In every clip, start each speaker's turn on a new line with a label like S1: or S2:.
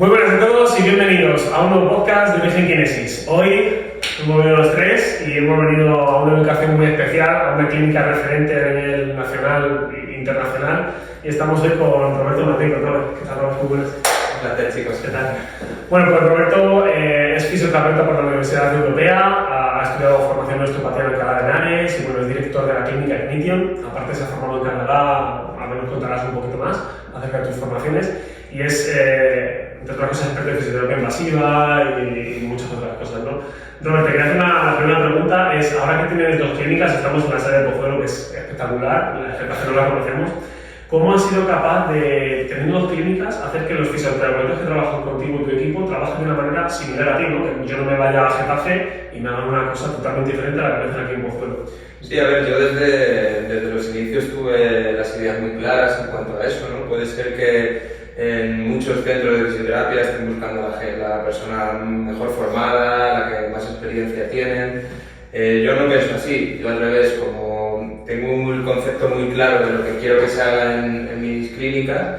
S1: Muy buenas a todos y bienvenidos a un nuevo podcast de Origen Kinesis. Hoy hemos venido los tres y hemos venido a una ubicación muy especial, a una clínica referente a nivel nacional e internacional, y estamos hoy con Roberto Martín. ¿Qué tal, Roberto? Muy buenas.
S2: Un placer, chicos.
S1: ¿Qué tal? Bueno, pues Roberto es fisioterapeuta por la Universidad Europea, ha estudiado formación en osteopatía en Alcalá de Henares y bueno, es director de la clínica Ignition. Aparte se ha formado en Canadá, al menos contarás un poquito más acerca de tus formaciones, y es, entre otras cosas, experto en fisioterapia invasiva y muchas otras cosas, ¿no? Roberto, te quería hacer una primera pregunta, es, ahora que tienes dos clínicas, estamos en la sede de Pozuelo, que es espectacular, la gente no la conocemos. ¿Cómo has sido capaz de, teniendo dos clínicas, hacer que los fisioterapeutas que trabajan contigo y tu equipo trabajen de una manera similar a ti, ¿no? Que yo no me vaya a Getafe y me hagan una cosa totalmente diferente a la que me hacen aquí en Pozuelo.
S2: Sí, a ver, yo desde los inicios tuve las ideas muy claras en cuanto a eso, ¿no? Puede ser que en muchos centros de fisioterapia estén buscando la persona mejor formada, la que más experiencia tienen. Yo no pienso así, yo al revés, como tengo un concepto muy claro de lo que quiero que se haga en mis clínicas,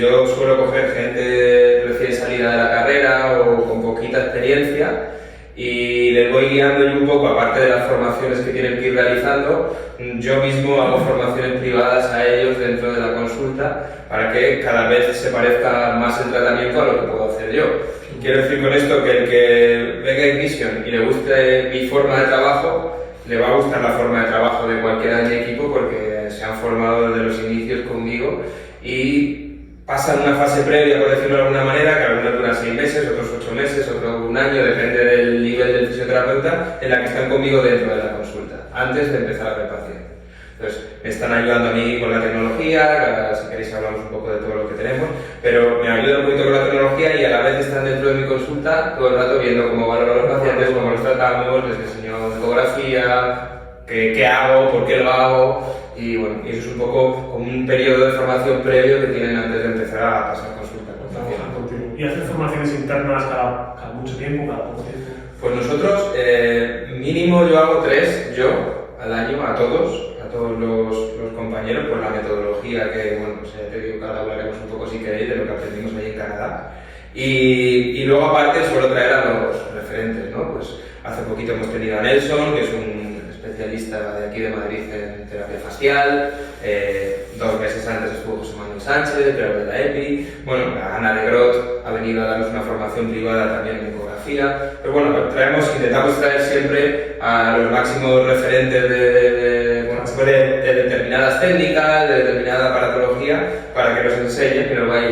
S2: yo suelo coger gente recién salida de la carrera o con poquita experiencia y les voy guiando yo un poco, aparte de las formaciones que tienen que ir realizando, yo mismo hago formaciones privadas a ellos dentro de la consulta para que cada vez se parezca más el tratamiento a lo que puedo hacer yo. Quiero decir con esto que el que venga a Ignition y le guste mi forma de trabajo, le va a gustar la forma de trabajo de cualquiera de mi equipo porque se han formado desde los inicios conmigo y pasan una fase previa, por decirlo de alguna manera, que algunos duran 6 meses, otros 8 meses, otros 1 año, depende del nivel del fisioterapeuta, en la que están conmigo dentro de la consulta, antes de empezar a ver pacientes. Entonces, me están ayudando a mí con la tecnología, si queréis hablamos un poco de todo lo que tenemos, pero me ayudan un poquito con la tecnología y a la vez están dentro de mi consulta todo el rato viendo cómo valoran los pacientes, cómo los tratamos, les enseño fotografía, qué hago, por qué lo hago, y bueno, y eso es un poco como un periodo de formación previo que tienen antes de empezar a pasar consulta con pacientes.
S1: ¿Y hacer formaciones internas cada mucho tiempo, cada poco tiempo?
S2: Pues nosotros, mínimo yo hago 3, yo, al año, a todos los compañeros, por la metodología que, bueno, pues te digo que ahora hablaremos un poco si queréis de lo que aprendimos ahí en Canadá. Y luego aparte suelo traer a los referentes, ¿no? Pues hace poquito hemos tenido a Nelson, que es un especialista de aquí de Madrid en terapia facial, 2 meses antes estuvo José Manuel Sánchez, creador de la EPI, bueno, Ana de Grot ha venido a darnos una formación privada también en ecografía, pero bueno, intentamos traer siempre a los máximos referentes de determinadas técnicas, de determinada aparatología, para que nos enseñen, que nos vaya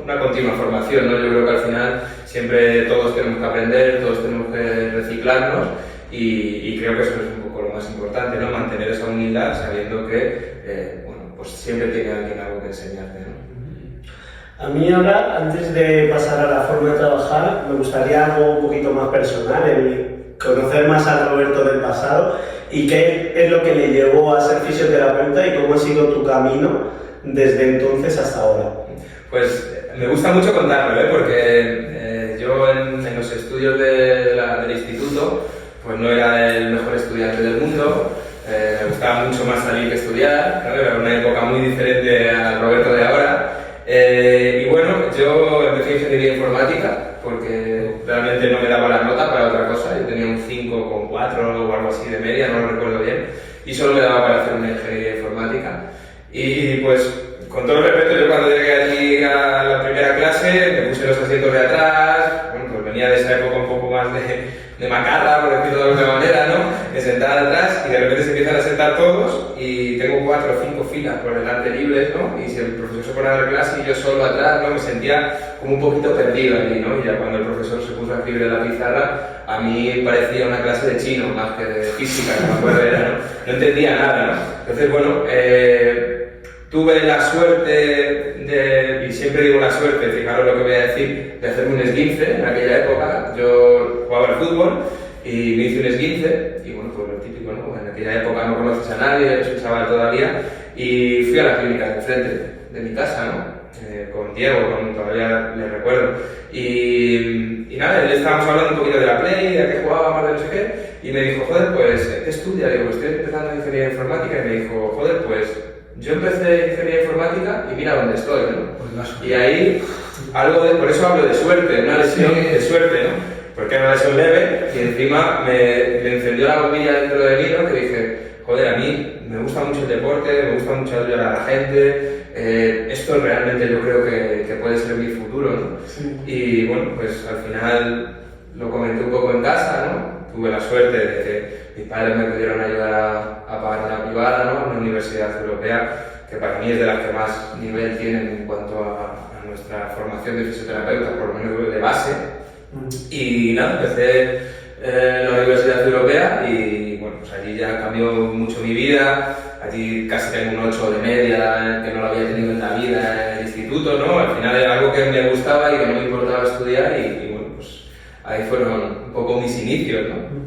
S2: una continua formación, ¿no? Yo creo que al final siempre todos tenemos que aprender, todos tenemos que reciclarnos y creo que eso es un poco lo más importante, ¿no? Mantener esa humildad sabiendo que bueno, pues siempre tiene alguien algo que enseñarte, ¿no?
S3: A mí ahora, antes de pasar a la forma de trabajar, me gustaría algo un poquito más personal, el conocer más a Roberto del pasado y qué es lo que le llevó a ser fisioterapeuta y cómo ha sido tu camino desde entonces hasta ahora.
S2: Pues me gusta mucho contarlo, porque yo en los estudios del instituto pues no era el mejor estudiante del mundo, me gustaba mucho más salir que estudiar, ¿no? Era una época muy diferente al Roberto de ahora. Y bueno, yo empecé ingeniería informática porque realmente no me daba la nota para otra cosa, yo tenía un 5,4 o algo así de media, no lo recuerdo bien, y solo me daba para hacer una ingeniería informática. Y pues, con todo el respeto, yo cuando llegué allí a la primera clase, me puse los asientos de atrás, bueno, pues venía de esa época un poco más de macarra, por decirlo de alguna manera, ¿no? Me sentaba atrás y de repente se empiezan a sentar todos y tengo 4 o 5 filas por delante libres, ¿no? Y si el profesor se pone a dar clase y yo solo atrás, ¿no? Me sentía como un poquito perdido allí, ¿no? Y ya cuando el profesor se puso a escribir en la pizarra, a mí parecía una clase de chino más que de física, que me acuerdo era, ¿no? No entendía nada, ¿no? Entonces, bueno, tuve la suerte y siempre digo la suerte, fijaros lo que voy a decir, de hacerme un esguince en aquella época. Yo jugaba al fútbol y me hice un esguince, y bueno, pues lo típico, ¿no? En aquella época no conoces a nadie, eres un chaval todavía, y fui a la clínica de enfrente de mi casa, ¿no? Con Diego, todavía le recuerdo. Y nada, le estábamos hablando un poquito de la Play, de a qué jugábamos, de no sé qué, y me dijo, joder, pues, ¿qué estudia? Digo, estoy empezando ingeniería informática, y me dijo, joder, pues, yo empecé ingeniería informática y mira dónde estoy, ¿no? Y ahí por eso hablo de suerte, una lesión de suerte, ¿no? Porque era una lesión leve y encima me encendió la bombilla dentro de mí, ¿no? Que dije, joder, a mí me gusta mucho el deporte, me gusta mucho ayudar a la gente, esto realmente yo creo que puede ser mi futuro, ¿no?
S1: Sí.
S2: Y bueno, pues al final lo comenté un poco en casa, ¿no? Tuve la suerte de que mis padres me pudieron ayudar a pagar una privada, ¿no? Una universidad europea, que para mí es de las que más nivel tienen en cuanto a nuestra formación de fisioterapeuta, por lo menos de base. Y nada, empecé en la Universidad Europea y bueno, pues allí ya cambió mucho mi vida. Allí casi tengo un 8 de media, que no lo había tenido en la vida en el instituto, ¿no? Al final era algo que me gustaba y que no me importaba estudiar y bueno, pues ahí fueron un poco mis inicios, ¿no?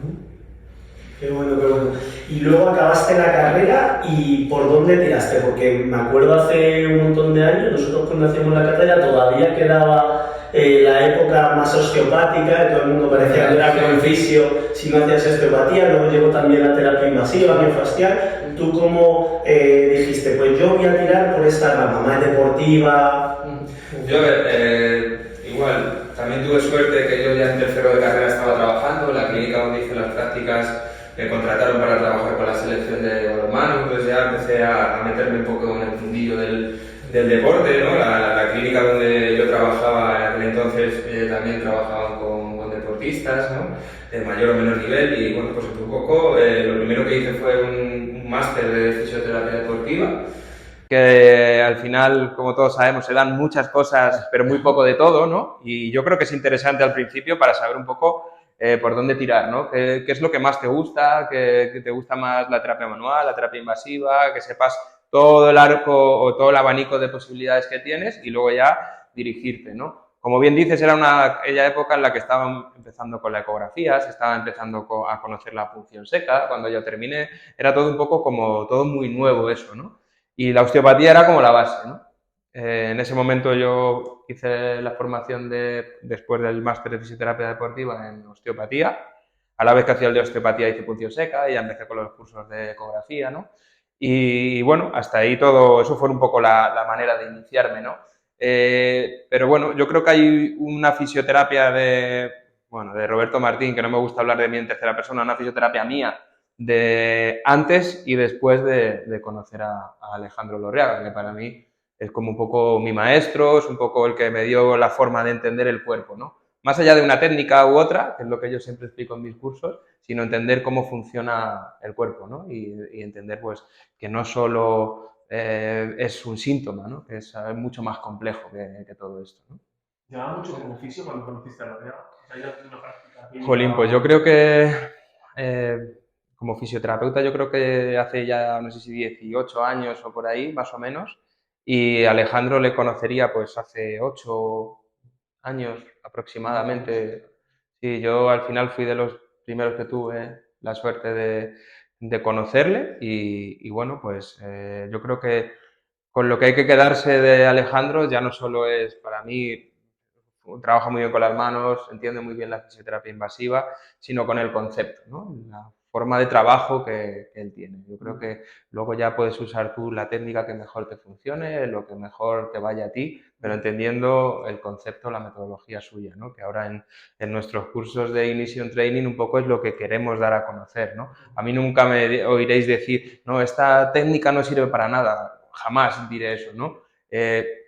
S3: Qué bueno, qué bueno. Y luego acabaste la carrera y ¿por dónde tiraste? Porque me acuerdo hace un montón de años, nosotros cuando hacíamos la carrera todavía quedaba la época más osteopática, que todo el mundo parecía que era como fisio si no hacías osteopatía, luego llegó también la terapia invasiva, miofascial. ¿Tú cómo dijiste? Pues yo voy a tirar por esta rama, más deportiva.
S2: Yo, igual, también tuve suerte que yo ya en tercero de carrera estaba trabajando, la clínica donde hice las prácticas me contrataron para trabajar con la selección de balonmano, entonces ya empecé a meterme un poco en el mundillo del deporte, ¿no? La clínica donde yo trabajaba en aquel entonces también trabajaban con deportistas, ¿no? De mayor o menor nivel y bueno, pues un poco lo primero que hice fue un máster de fisioterapia deportiva, que al final, como todos sabemos, se dan muchas cosas, pero muy poco de todo, ¿no? Y yo creo que es interesante al principio para saber un poco por dónde tirar, ¿no? ¿Qué es lo que más te gusta? ¿Que te gusta más la terapia manual, la terapia invasiva? Que sepas todo el arco o todo el abanico de posibilidades que tienes y luego ya dirigirte, ¿no? Como bien dices, era aquella época en la que estaban empezando con la ecografía, se estaba empezando a conocer la punción seca. Cuando yo terminé, era todo un poco como todo muy nuevo eso, ¿no? Y la osteopatía era como la base, ¿no? En ese momento yo hice la formación después del máster de fisioterapia deportiva en osteopatía. A la vez que hacía el de osteopatía hice punción seca y ya empecé con los cursos de ecografía, ¿no? Y bueno, hasta ahí todo, eso fue un poco la manera de iniciarme, ¿no? Pero bueno, yo creo que hay una fisioterapia de Roberto Martín, que no me gusta hablar de mí en tercera persona, una fisioterapia mía de antes y después de conocer a Alejandro Lorriaga, que para mí es como un poco mi maestro, es un poco el que me dio la forma de entender el cuerpo, ¿no? Más allá de una técnica u otra, que es lo que yo siempre explico en mis cursos, sino entender cómo funciona el cuerpo, ¿no? Y entender pues que no solo es un síntoma, ¿no? Que es mucho más complejo que todo esto, ¿no?
S1: ¿Llevaba mucho como fisio cuando conociste a Lorena? ¿Hay una práctica clínica?
S2: Jolín, pues yo creo que como fisioterapeuta yo creo que hace ya no sé si 18 años o por ahí, más o menos, y Alejandro le conocería pues hace 8 años aproximadamente. Sí, yo al final fui de los primeros que tuve la suerte de conocerle y bueno, pues yo creo que con lo que hay que quedarse de Alejandro ya no solo es para mí, trabaja muy bien con las manos, entiende muy bien la fisioterapia invasiva, sino con el concepto, ¿no? La forma de trabajo que él tiene. Yo creo que luego ya puedes usar tú la técnica que mejor te funcione, lo que mejor te vaya a ti, pero entendiendo el concepto, la metodología suya, ¿no? Que ahora en nuestros cursos de Ignition Training un poco es lo que queremos dar a conocer, ¿no? A mí nunca me oiréis decir, no, esta técnica no sirve para nada, jamás diré eso, ¿no?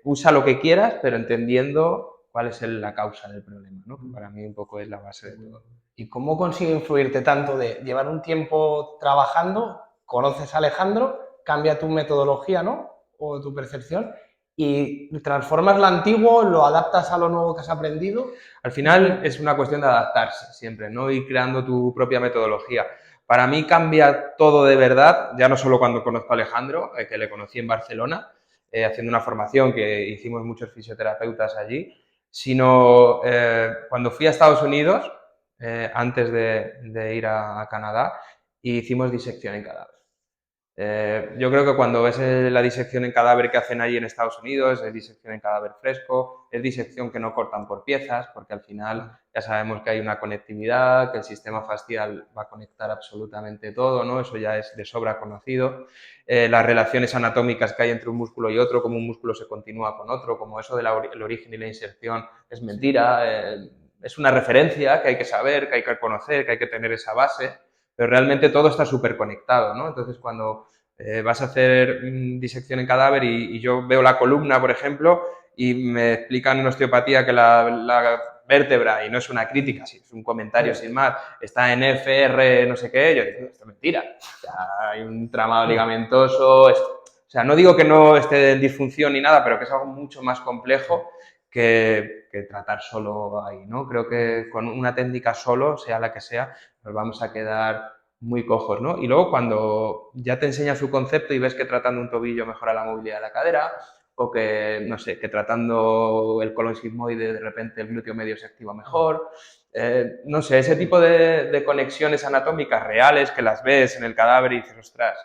S2: Usa lo que quieras, pero entendiendo cuál es la causa del problema, ¿no? Que para mí un poco es la base de todo.
S4: ¿Y cómo consigue influirte tanto de llevar un tiempo trabajando, conoces a Alejandro, cambia tu metodología, ¿no? O tu percepción y transformas lo antiguo, lo adaptas a lo nuevo que has aprendido?
S2: Al final es una cuestión de adaptarse siempre, ¿no? Ir creando tu propia metodología. Para mí cambia todo de verdad, ya no solo cuando conozco a Alejandro, que le conocí en Barcelona, haciendo una formación que hicimos muchos fisioterapeutas allí, sino cuando fui a Estados Unidos, antes de ir a Canadá, hicimos disección en cadáver. Yo creo que cuando ves la disección en cadáver que hacen allí en Estados Unidos, es disección en cadáver fresco, es disección que no cortan por piezas, porque al final ya sabemos que hay una conectividad, que el sistema fascial va a conectar absolutamente todo, ¿no? Eso ya es de sobra conocido. Las relaciones anatómicas que hay entre un músculo y otro, como un músculo se continúa con otro, como eso del origen y la inserción, es mentira. Es una referencia que hay que saber, que hay que conocer, que hay que tener esa base, pero realmente todo está súper conectado, ¿no? Entonces, cuando vas a hacer disección en cadáver y yo veo la columna, por ejemplo, y me explican en osteopatía que la vértebra, y no es una crítica, es un comentario sin más, está en FR no sé qué, yo digo, esto es mentira. O sea, hay un tramado ligamentoso, o sea, no digo que no esté en disfunción ni nada, pero que es algo mucho más complejo que tratar solo ahí, ¿no? Creo que con una técnica solo, sea la que sea, nos vamos a quedar muy cojos, ¿no? Y luego cuando ya te enseña su concepto y ves que tratando un tobillo mejora la movilidad de la cadera, o que, no sé, que tratando el colon sigmoide de repente el glúteo medio se activa mejor, no sé, ese tipo de conexiones anatómicas reales que las ves en el cadáver y dices, ostras,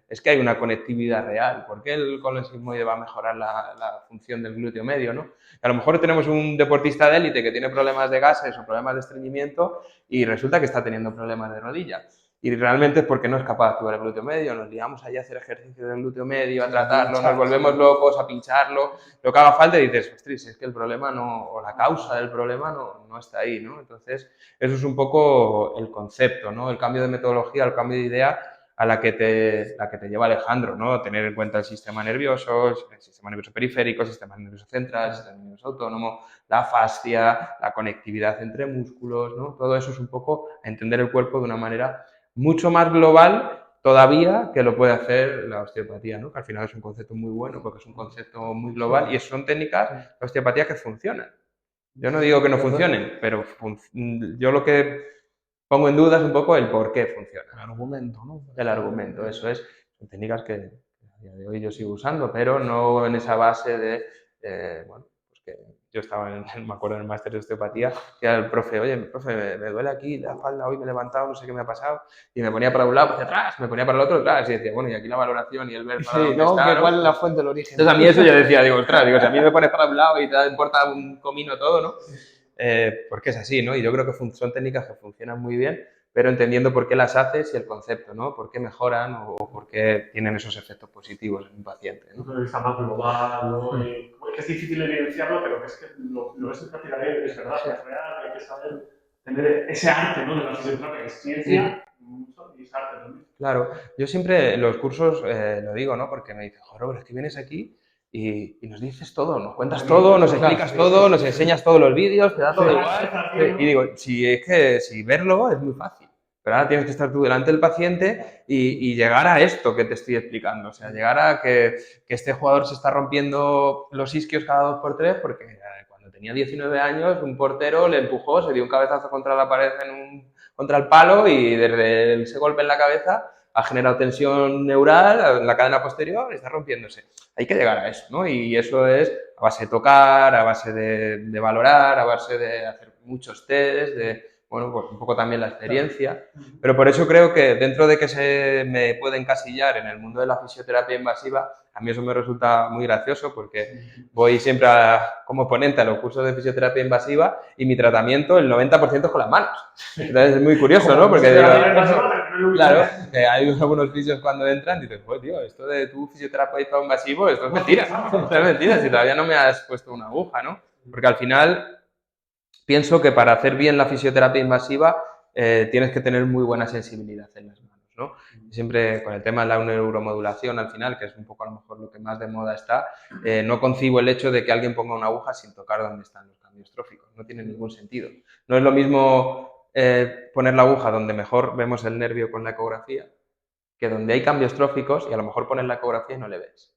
S2: es que hay una conectividad real, ¿por qué el colon sigmoide va a mejorar la función del glúteo medio, ¿no? A lo mejor tenemos un deportista de élite que tiene problemas de gases o problemas de estreñimiento y resulta que está teniendo problemas de rodilla. Y realmente es porque no es capaz de activar el glúteo medio, nos liamos allá a hacer ejercicio del glúteo medio, a tratarlo, nos volvemos locos, a pincharlo, lo que haga falta y dices, ostras, es que el problema no, o la causa del problema no está ahí, ¿no? Entonces, eso es un poco el concepto, ¿no? El cambio de metodología, el cambio de idea a la que te lleva Alejandro, ¿no? Tener en cuenta el sistema nervioso periférico, el sistema nervioso central, el sistema nervioso autónomo, la fascia, la conectividad entre músculos, ¿no? Todo eso es un poco entender el cuerpo de una manera mucho más global todavía que lo puede hacer la osteopatía, ¿no? Que al final es un concepto muy bueno porque es un concepto muy global y son técnicas de osteopatía que funcionan. Yo no digo que no funcionen, pero yo lo que pongo en duda es un poco el por qué funciona.
S4: El argumento, ¿no?
S2: El argumento, eso es. Son técnicas que a día de hoy yo sigo usando, pero no en esa base de, bueno, pues que yo estaba, me acuerdo, en el máster de osteopatía, que era el profe, oye, profe, me duele aquí la espalda, hoy me he levantado, no sé qué me ha pasado, y me ponía para un lado, hacia atrás, me ponía para el otro, atrás, y decía, bueno, y aquí la valoración y el ver para
S4: Sí,
S2: dónde
S4: ¿no?
S2: está, ¿no?
S4: ¿Cuál es la fuente del origen?
S2: Entonces a mí eso yo decía, digo, ostras, digo, si a mí me pones para un lado y te importa un comino todo, ¿no? Porque es así, ¿no? Y yo creo que son técnicas que funcionan muy bien, pero entendiendo por qué las haces y el concepto, ¿no? Por qué mejoran o por qué tienen esos efectos positivos en un paciente, ¿no?
S1: Un punto de vista más global, ¿no? Y, que es difícil evidenciarlo, pero que es que lo ves en práctica diaria, es verdad, es real, hay que saber tener ese arte, ¿no? De la fisioterapia, que es ciencia y es arte también.
S2: Claro, yo siempre en los cursos lo digo, ¿no? Porque me dicen, joder, Robert, es que vienes aquí y nos dices todo, nos cuentas todo, nos explicas todo, nos enseñas todos los vídeos, te da todo igual. Y digo, si verlo es muy fácil, pero ahora tienes que estar tú delante del paciente y llegar a esto que te estoy explicando. O sea, llegar a que este jugador se está rompiendo los isquios cada 2 por 3 porque cuando tenía 19 años un portero le empujó, se dio un cabezazo contra la pared contra el palo y desde ese golpe en la cabeza ha generado tensión neural en la cadena posterior y está rompiéndose. Hay que llegar a eso, ¿no? Y eso es a base de tocar, a base de valorar, a base de hacer muchos test, bueno, pues un poco también la experiencia. Pero por eso creo que dentro de que se me puede encasillar en el mundo de la fisioterapia invasiva, a mí eso me resulta muy gracioso porque voy siempre como ponente a los cursos de fisioterapia invasiva y mi tratamiento, el 90% es con las manos. Entonces es muy curioso, ¿no? Porque digo, claro, hay algunos fisios cuando entran y dices, pues tío, esto de tu fisioterapeuta invasivo, esto es mentira, esto es mentira, si todavía no me has puesto una aguja, ¿no? Porque al final pienso que para hacer bien la fisioterapia invasiva tienes que tener muy buena sensibilidad en las manos, ¿no? Siempre con el tema de la neuromodulación al final, que es un poco a lo mejor lo que más de moda está, no concibo el hecho de que alguien ponga una aguja sin tocar dónde están los cambios tróficos, no tiene ningún sentido. No es lo mismo poner la aguja donde mejor vemos el nervio con la ecografía, que donde hay cambios tróficos y a lo mejor pones la ecografía y no le ves.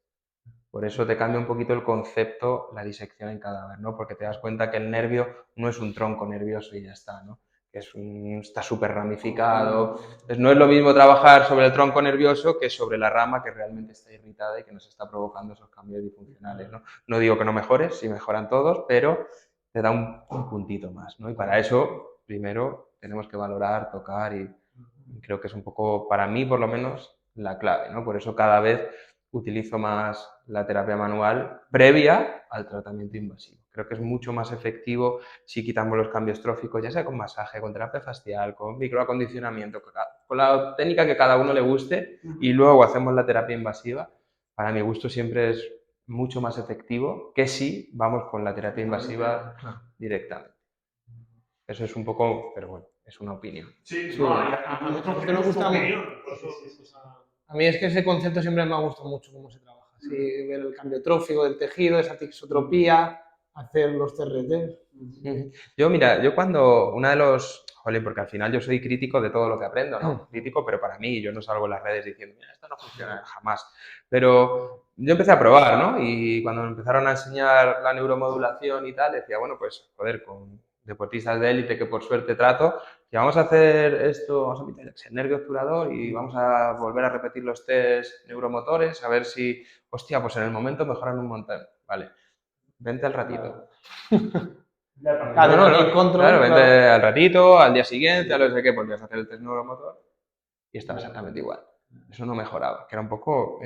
S2: Por eso te cambia un poquito el concepto, la disección en cadáver, ¿no? Porque te das cuenta que el nervio no es un tronco nervioso y ya está, ¿no? Que está súper ramificado. Entonces, no es lo mismo trabajar sobre el tronco nervioso que sobre la rama que realmente está irritada y que nos está provocando esos cambios disfuncionales, ¿no? No digo que no mejores, sí mejoran todos, pero te da un puntito más, ¿no? Y para eso, primero, tenemos que valorar, tocar y creo que es un poco, para mí por lo menos, la clave, ¿no? Por eso cada vez utilizo más la terapia manual previa al tratamiento invasivo. Creo que es mucho más efectivo si quitamos los cambios tróficos, ya sea con masaje, con terapia facial, con microacondicionamiento, con la técnica que cada uno le guste y luego hacemos la terapia invasiva. Para mi gusto siempre es mucho más efectivo que si vamos con la terapia invasiva directamente. Eso es un poco, pero bueno, es una opinión.
S1: Sí,
S4: Sí.
S1: no,
S4: A nosotros
S1: nosotros
S4: que nos gusta
S1: opinión.
S4: A mí es que ese concepto siempre me ha gustado mucho cómo se trabaja. Sí, ver el cambio trófico del tejido, esa tisotropía, hacer los CRT.
S2: Yo, mira, yo cuando una de los... Jolín, porque al final yo soy crítico de todo lo que aprendo, ¿no? Crítico, pero para mí, yo no salgo en las redes diciendo, mira, esto no funciona jamás. Pero yo empecé a probar, ¿no? Y cuando me empezaron a enseñar la neuromodulación y tal, decía, bueno, pues, joder, con deportistas de élite que por suerte trato, que vamos a hacer esto, vamos a meter el nervio obturador y vamos a volver a repetir los test neuromotores, a ver si, hostia, pues en el momento mejoran un montón. Vale, vente al ratito.
S4: Claro,
S2: Claro, vente al ratito, al día siguiente, a no sé qué, porque vas a hacer el test neuromotor y estaba exactamente igual. Eso no mejoraba, que era un poco,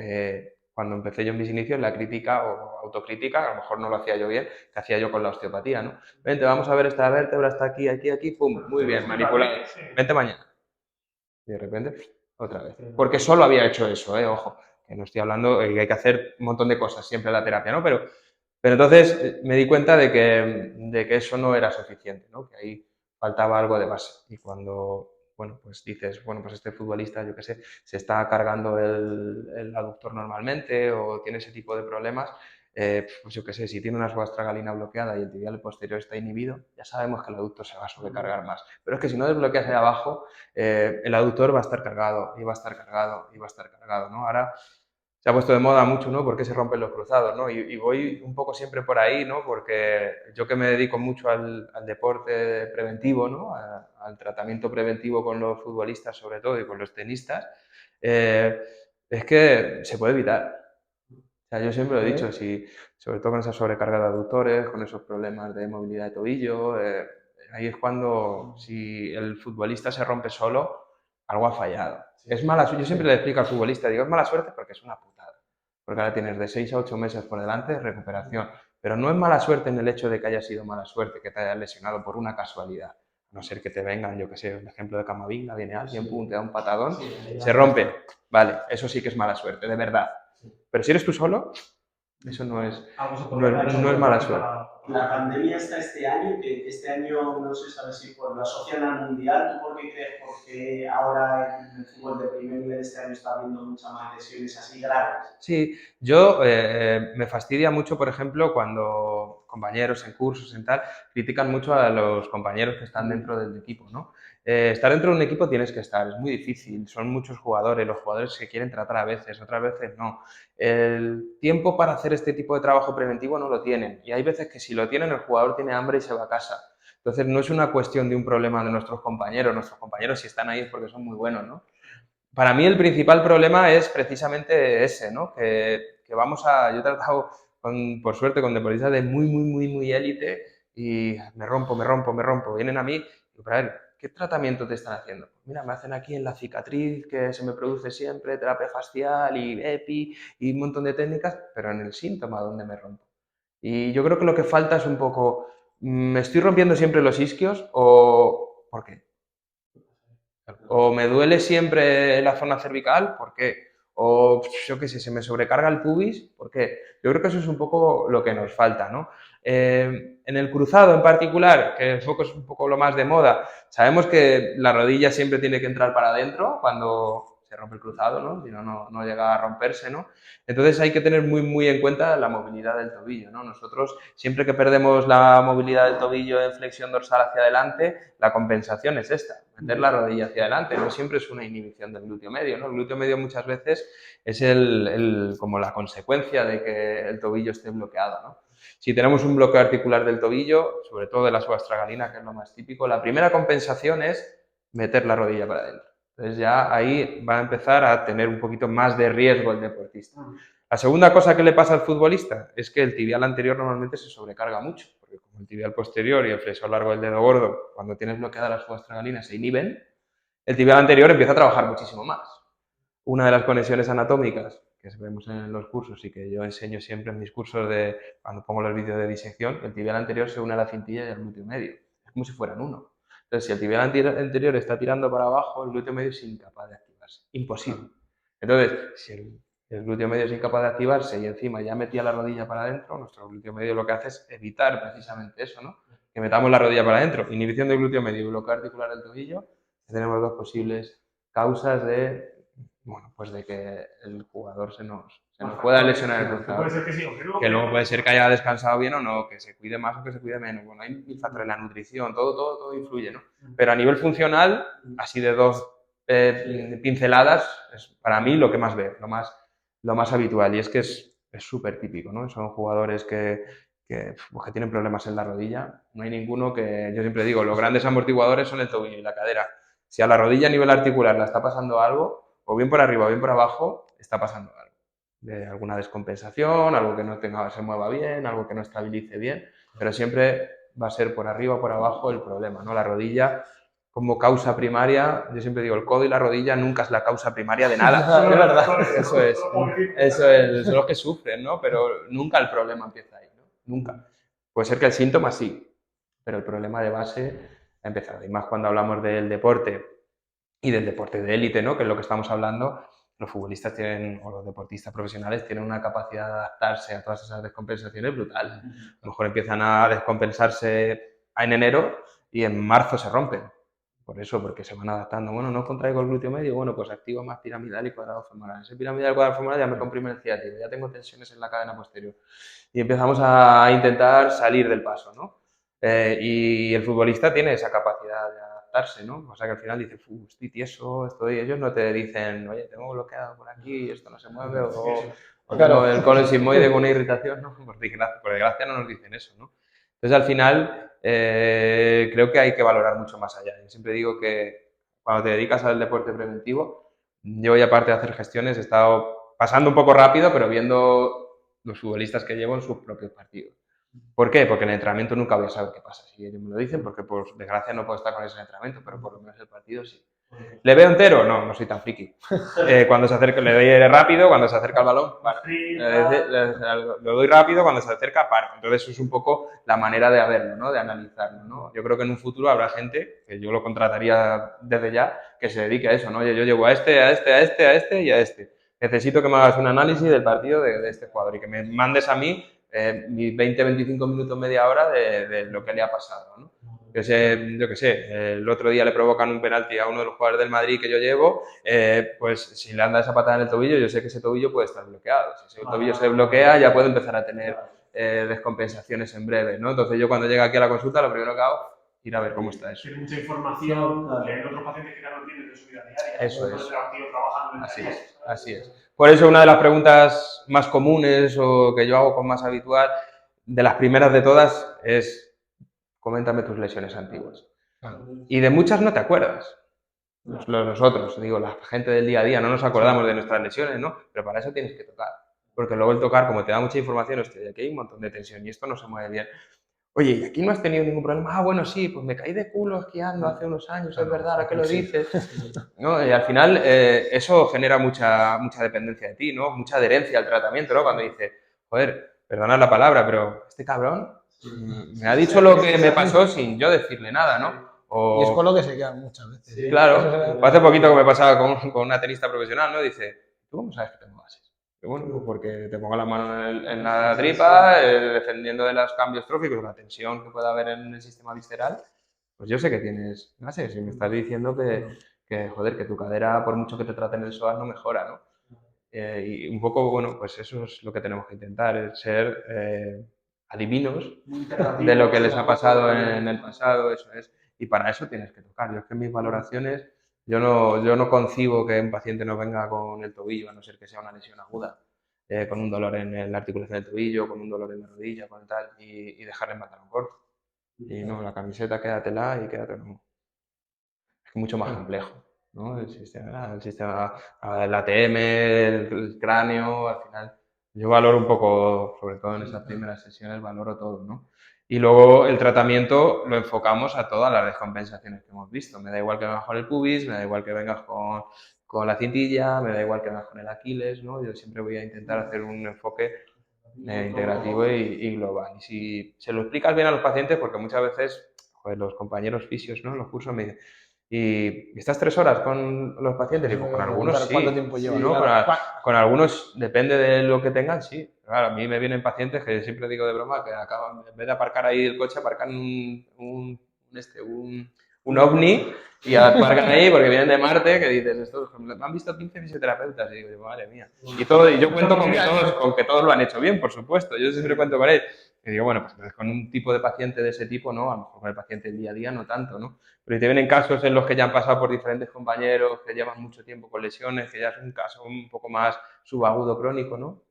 S2: cuando empecé yo en mis inicios, la crítica o autocrítica, a lo mejor no lo hacía yo bien, que hacía yo con la osteopatía, ¿no? Vente, vamos a ver esta vértebra, está aquí, aquí, aquí, pum, muy bien, manipulado. Vente mañana. Y de repente, otra vez. Porque solo había hecho eso, ojo, que no estoy hablando, que hay que hacer un montón de cosas siempre en la terapia, ¿no? Pero entonces me di cuenta de que eso no era suficiente, ¿no? Que ahí faltaba algo de base. Y cuando, bueno, pues dices, bueno, pues este futbolista, yo qué sé, se está cargando el aductor normalmente o tiene ese tipo de problemas, pues yo qué sé, si tiene una subastragalina bloqueada y el tibial posterior está inhibido, ya sabemos que el aductor se va a sobrecargar más. Pero es que si no desbloqueas ahí abajo, el aductor va a estar cargado y va a estar cargado y va a estar cargado, ¿no? Ahora se ha puesto de moda mucho, ¿no? ¿Por qué se rompen los cruzados, ¿no? Y voy un poco siempre por ahí, ¿no? Porque yo que me dedico mucho al deporte preventivo, ¿no? Al tratamiento preventivo con los futbolistas, sobre todo, y con los tenistas, es que se puede evitar. O sea, yo siempre lo he dicho, si, sobre todo con esa sobrecarga de aductores, con esos problemas de movilidad de tobillo, ahí es cuando, si el futbolista se rompe solo, algo ha fallado. Es mala suerte. Yo siempre le explico al futbolista, digo, es mala suerte porque es una putada. Porque ahora tienes de 6 a 8 meses por delante de recuperación. Pero no es mala suerte en el hecho de que haya sido mala suerte, que te hayas lesionado por una casualidad. A no ser que te vengan, yo que sé, el ejemplo de Camavinga, viene alguien, pum, te da un patadón, se rompe. Vale, eso sí que es mala suerte, de verdad. Pero si eres tú solo, eso no es mala suerte.
S3: La pandemia está este año, que este año no se sabe si lo asocian al mundial. ¿Tú por qué crees? Porque ahora en el fútbol de primer nivel este año está habiendo muchas más lesiones así graves.
S2: Sí, yo me fastidia mucho, por ejemplo, cuando compañeros en cursos y tal critican mucho a los compañeros que están dentro del equipo, ¿no? Estar dentro de un equipo tienes que estar, es muy difícil, son muchos jugadores, los jugadores se quieren tratar a veces, otras veces no. El tiempo para hacer este tipo de trabajo preventivo no lo tienen y hay veces que si lo tienen el jugador tiene hambre y se va a casa. Entonces no es una cuestión de un problema de nuestros compañeros si están ahí es porque son muy buenos, ¿no? Para mí el principal problema es precisamente ese, ¿no? Que vamos a... Yo he tratado, por suerte, con deportistas de muy élite y me rompo. Vienen a mí y digo, a ver, ¿qué tratamiento te están haciendo? Pues mira, me hacen aquí en la cicatriz que se me produce siempre, terapia facial y EPI y un montón de técnicas, pero en el síntoma donde me rompo. Y yo creo que lo que falta es un poco, ¿me estoy rompiendo siempre los isquios o por qué? O me duele siempre la zona cervical, ¿por qué? O yo qué sé, se me sobrecarga el pubis, ¿por qué? Yo creo que eso es un poco lo que nos falta, ¿no? En el cruzado en particular, que el foco es un poco lo más de moda, sabemos que la rodilla siempre tiene que entrar para adentro cuando se rompe el cruzado, ¿no? Si no, no llega a romperse, ¿no? Entonces hay que tener muy en cuenta la movilidad del tobillo, ¿no? Nosotros, siempre que perdemos la movilidad del tobillo en flexión dorsal hacia adelante, la compensación es esta, meter la rodilla hacia adelante, no siempre es una inhibición del glúteo medio, ¿no? El glúteo medio muchas veces es como la consecuencia de que el tobillo esté bloqueado, ¿no? Si tenemos un bloqueo articular del tobillo, sobre todo de la subastragalina, que es lo más típico, la primera compensación es meter la rodilla para adentro. Entonces ya ahí va a empezar a tener un poquito más de riesgo el deportista. La segunda cosa que le pasa al futbolista es que el tibial anterior normalmente se sobrecarga mucho, porque como el tibial posterior y el flexor largo del dedo gordo, cuando tienes bloqueada la subastragalina, se inhiben, el tibial anterior empieza a trabajar muchísimo más. una de las conexiones anatómicas que vemos en los cursos y que yo enseño siempre en mis cursos cuando pongo los vídeos de disección, el tibial anterior se une a la cintilla y al glúteo medio. Es como si fueran uno. Entonces, si el tibial anterior está tirando para abajo, el glúteo medio es incapaz de activarse. Imposible. Entonces, si el glúteo medio es incapaz de activarse y encima ya metía la rodilla para adentro, nuestro glúteo medio lo que hace es evitar precisamente eso, ¿no? Que metamos la rodilla para adentro. Inhibición del glúteo medio y bloqueo articular del tobillo. Tenemos dos posibles causas pues de que el jugador se nos pueda lesionar el cruzado.
S1: Puede ser que sí o que no.
S2: Que luego puede ser que haya descansado bien o no, que se cuide más o que se cuide menos. Bueno, hay mil factores, la nutrición, todo influye, ¿no? Pero a nivel funcional, así de dos pinceladas, es para mí lo que más veo, lo más habitual. Y es que es súper típico, ¿no? Son jugadores que tienen problemas en la rodilla. No hay ninguno que, yo siempre digo, los grandes amortiguadores son el tobillo y la cadera. Si a la rodilla a nivel articular la está pasando algo, o bien por arriba o bien por abajo, está pasando algo. De alguna descompensación, algo que no se mueva bien, algo que no estabilice bien, pero siempre va a ser por arriba o por abajo el problema, ¿no? La rodilla como causa primaria, yo siempre digo, el codo y la rodilla nunca es la causa primaria de nada.
S4: Es verdad.
S2: Eso es, son los que sufren, ¿no? Pero nunca el problema empieza ahí, ¿no? Nunca. Puede ser que el síntoma sí, pero el problema de base ha empezado. Y más cuando hablamos del deporte y del deporte de élite, ¿no? Que es lo que estamos hablando. Los futbolistas o los deportistas profesionales tienen una capacidad de adaptarse a todas esas descompensaciones brutal. A lo mejor empiezan a descompensarse en enero y en marzo se rompen. Por eso, porque se van adaptando. Bueno, no contraigo el glúteo medio, bueno, pues activo más piramidal y cuadrado femoral. Ese piramidal y cuadrado femoral ya me comprime el ciático, ya tengo tensiones en la cadena posterior. Y empezamos a intentar salir del paso, ¿no? Y el futbolista tiene esa capacidad de adaptarse, ¿no? O sea que al final dice, estoy tieso, ellos no te dicen, oye, tengo bloqueado por aquí, esto no se mueve, o tengo el colon sigmoide con una irritación, ¿no? Por desgracia no nos dicen eso, ¿no? Entonces al final creo que hay que valorar mucho más allá. Yo siempre digo que cuando te dedicas al deporte preventivo, yo y aparte de hacer gestiones he estado pasando un poco rápido, pero viendo los futbolistas que llevo en sus propios partidos. ¿Por qué? Porque en el entrenamiento nunca voy a saber qué pasa. Si ellos me lo dicen, porque por desgracia no puedo estar con ese entrenamiento, pero por lo menos el partido sí. ¿Le veo entero? No soy tan friki. Cuando se acerca, le doy rápido, cuando se acerca el balón, paro. Lo doy rápido, cuando se acerca, paro. Entonces eso es un poco la manera de verlo, ¿no? De analizarlo, ¿no? Yo creo que en un futuro habrá gente, que yo lo contrataría desde ya, que se dedique a eso, ¿no? Oye, yo llevo a este y a este. Necesito que me hagas un análisis del partido de este jugador y que me mandes a mí mis 20, 25 minutos, media hora de lo que le ha pasado, ¿no? Yo qué sé, el otro día le provocan un penalti a uno de los jugadores del Madrid que yo llevo, pues si le anda esa patada en el tobillo, yo sé que ese tobillo puede estar bloqueado. Si ese tobillo se bloquea, ya puedo empezar a tener descompensaciones en breve, ¿no? Entonces yo cuando llegue aquí a la consulta, lo primero que hago es ir a ver cómo está eso.
S1: Tiene mucha información que en otros pacientes que ya no tienen de su vida diaria.
S2: Eso es. Así es. Por eso una de las preguntas más comunes o que yo hago con más habitual, de las primeras de todas, es coméntame tus lesiones antiguas. Y de muchas no te acuerdas. Nosotros, digo, la gente del día a día, no nos acordamos de nuestras lesiones, ¿no? Pero para eso tienes que tocar. Porque luego el tocar, como te da mucha información, hostia, aquí hay un montón de tensión y esto no se mueve bien. Oye, ¿y aquí no has tenido ningún problema? Ah, bueno, sí, pues me caí de culo esquiando hace unos años, es verdad, ahora que lo dices. ¿No? Y al final eso genera mucha dependencia de ti, ¿no? Mucha adherencia al tratamiento, ¿no? Cuando dices, joder, perdonad la palabra, pero este cabrón me ha dicho lo que me pasó sin yo decirle nada, ¿no?
S4: Y es con lo que se quedan muchas veces.
S2: Sí, claro. Hace poquito que me pasaba con una tenista profesional, ¿no? Dice, ¿tú cómo sabes que tengo bases? Y bueno, pues porque te pongo la mano en la tripa, defendiendo de los cambios tróficos, la tensión que pueda haber en el sistema visceral, pues yo sé que tienes bases. Y me estás diciendo que, joder, que tu cadera, por mucho que te traten el psoas, no mejora, ¿no? Y un poco, bueno, pues eso es lo que tenemos que intentar, es ser adivinos de lo que les ha pasado en el pasado, eso es. Y para eso tienes que tocar. Yo es que en mis valoraciones, yo no concibo que un paciente no venga con el tobillo, a no ser que sea una lesión aguda, con un dolor en la articulación del tobillo, con un dolor en la rodilla, con tal, y dejarle en pantalón corto. Y no, la camiseta quédatela y quédate. No. Es mucho más complejo, ¿no? El sistema, el ATM, el cráneo, al final. Yo valoro un poco, sobre todo en esas primeras sesiones, valoro todo, ¿no? Y luego el tratamiento lo enfocamos a todas las descompensaciones que hemos visto. Me da igual que vengas con el pubis, me da igual que vengas con la cintilla, me da igual que hagas con el Aquiles, ¿no? Yo siempre voy a intentar hacer un enfoque integrativo y global. Y si se lo explicas bien a los pacientes, porque muchas veces, joder, los compañeros fisios, ¿no? En los cursos me dicen, ¿y estás 3 horas con los pacientes? Y digo, con algunos sí,
S4: ¿Cuánto tiempo llevas?
S2: ¿no?
S4: Claro.
S2: Con algunos, depende de lo que tengan, sí. Claro, a mí me vienen pacientes que siempre digo de broma que acaban, en vez de aparcar ahí el coche, aparcan un ovni y aparcan ahí porque vienen de Marte, que dices, estos me han visto 15 fisioterapeutas, y digo, madre mía. Y yo cuento con que todos lo han hecho bien, por supuesto, yo siempre cuento con él. Y digo, bueno, pues con un tipo de paciente de ese tipo, no, a lo mejor con el paciente del día a día no tanto, ¿no? Pero si te vienen casos en los que ya han pasado por diferentes compañeros, que llevan mucho tiempo con lesiones, que ya es un caso un poco más subagudo crónico, ¿no?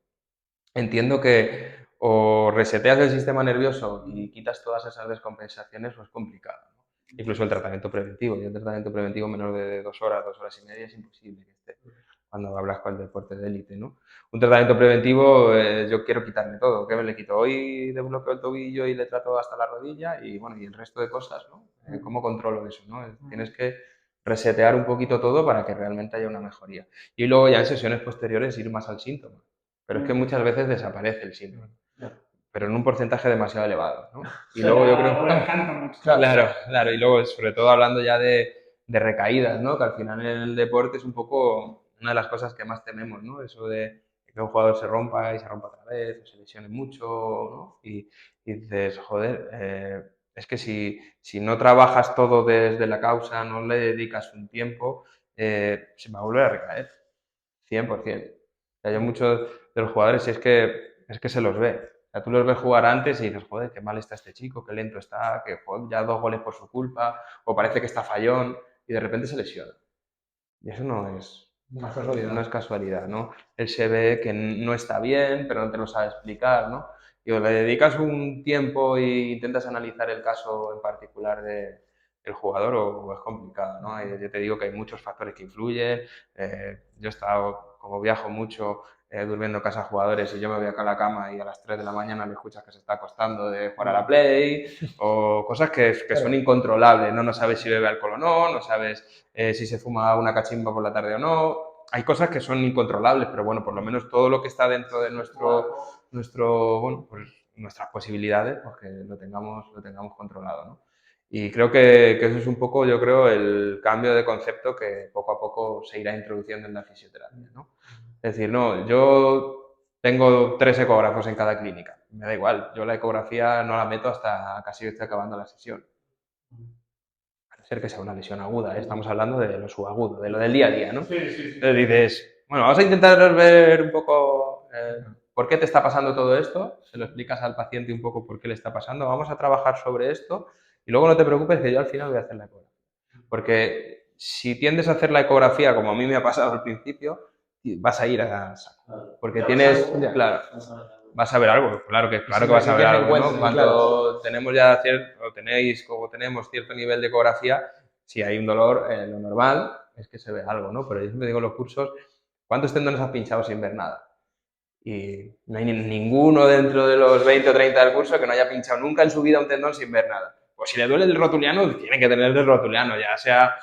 S2: Entiendo que o reseteas el sistema nervioso y quitas todas esas descompensaciones o es complicado, ¿no? Incluso el tratamiento preventivo. Y el tratamiento preventivo menor de 2 horas, 2 horas y media es imposible que esté cuando hablas con el deporte de élite, ¿no? Un tratamiento preventivo, yo quiero quitarme todo. ¿Qué me le quito? Hoy desbloqueo el tobillo y le trato hasta la rodilla y, bueno, y el resto de cosas, ¿no? ¿Cómo controlo eso, no? Tienes que resetear un poquito todo para que realmente haya una mejoría. Y luego ya en sesiones posteriores ir más al síntoma. Pero es que muchas veces desaparece el síntoma, pero en un porcentaje demasiado elevado, ¿no? Y luego yo creo... Claro, y luego sobre todo hablando ya de recaídas, ¿no? Que al final en el deporte es un poco una de las cosas que más tememos, ¿no? Eso de que un jugador se rompa y se rompa otra vez, o se lesione mucho, ¿no? Y dices, joder, es que si no trabajas todo desde la causa, no le dedicas un tiempo, se va a volver a recaer, 100%. O sea, yo muchos de los jugadores es que se los ve. O sea, tú los ves jugar antes y dices, joder, qué mal está este chico, qué lento está, que joder, ya 2 goles por su culpa, o parece que está fallón, y de repente se lesiona. Y eso no es casualidad, ¿no? Él se ve que no está bien, pero no te lo sabe explicar, ¿no? Y o le dedicas un tiempo e intentas analizar el caso en particular del jugador o es complicado, ¿no? Yo te digo que hay muchos factores que influyen. Yo he estado, como viajo mucho, durmiendo en casa de jugadores y yo me voy acá a la cama y a las 3 de la mañana le escuchas que se está acostando de jugar a la Play o cosas que son incontrolables, ¿no? No sabes si bebe alcohol o no, no sabes si se fuma una cachimba por la tarde o no. Hay cosas que son incontrolables, pero bueno, por lo menos todo lo que está dentro de bueno, pues nuestras posibilidades, pues que lo tengamos controlado, ¿no? Y creo que eso es un poco, yo creo, el cambio de concepto que poco a poco se irá introduciendo en la fisioterapia, ¿no? Es decir, no, yo tengo 3 ecógrafos en cada clínica, me da igual, yo la ecografía no la meto hasta casi estoy acabando la sesión. A no ser que sea una lesión aguda, estamos hablando de lo subagudo, de lo del día a día, ¿no?
S1: Sí.
S2: Entonces dices, bueno, vamos a intentar ver un poco por qué te está pasando todo esto, se lo explicas al paciente un poco por qué le está pasando, vamos a trabajar sobre esto y luego no te preocupes que yo al final voy a hacer la ecografía. Porque si tiendes a hacer la ecografía, como a mí me ha pasado al principio, vas a ir a saco. Porque tienes, claro, vas a ver algo, claro que vas a ver algo, ¿no? Cuando tenemos ya tenemos cierto nivel de ecografía, si hay un dolor, lo normal es que se ve algo, ¿no? Pero yo siempre digo en los cursos, ¿cuántos tendones has pinchado sin ver nada? Y no hay ninguno dentro de los 20 o 30 del curso que no haya pinchado nunca en su vida un tendón sin ver nada. Pues si le duele el rotuliano, tiene que tener el rotuliano, ya sea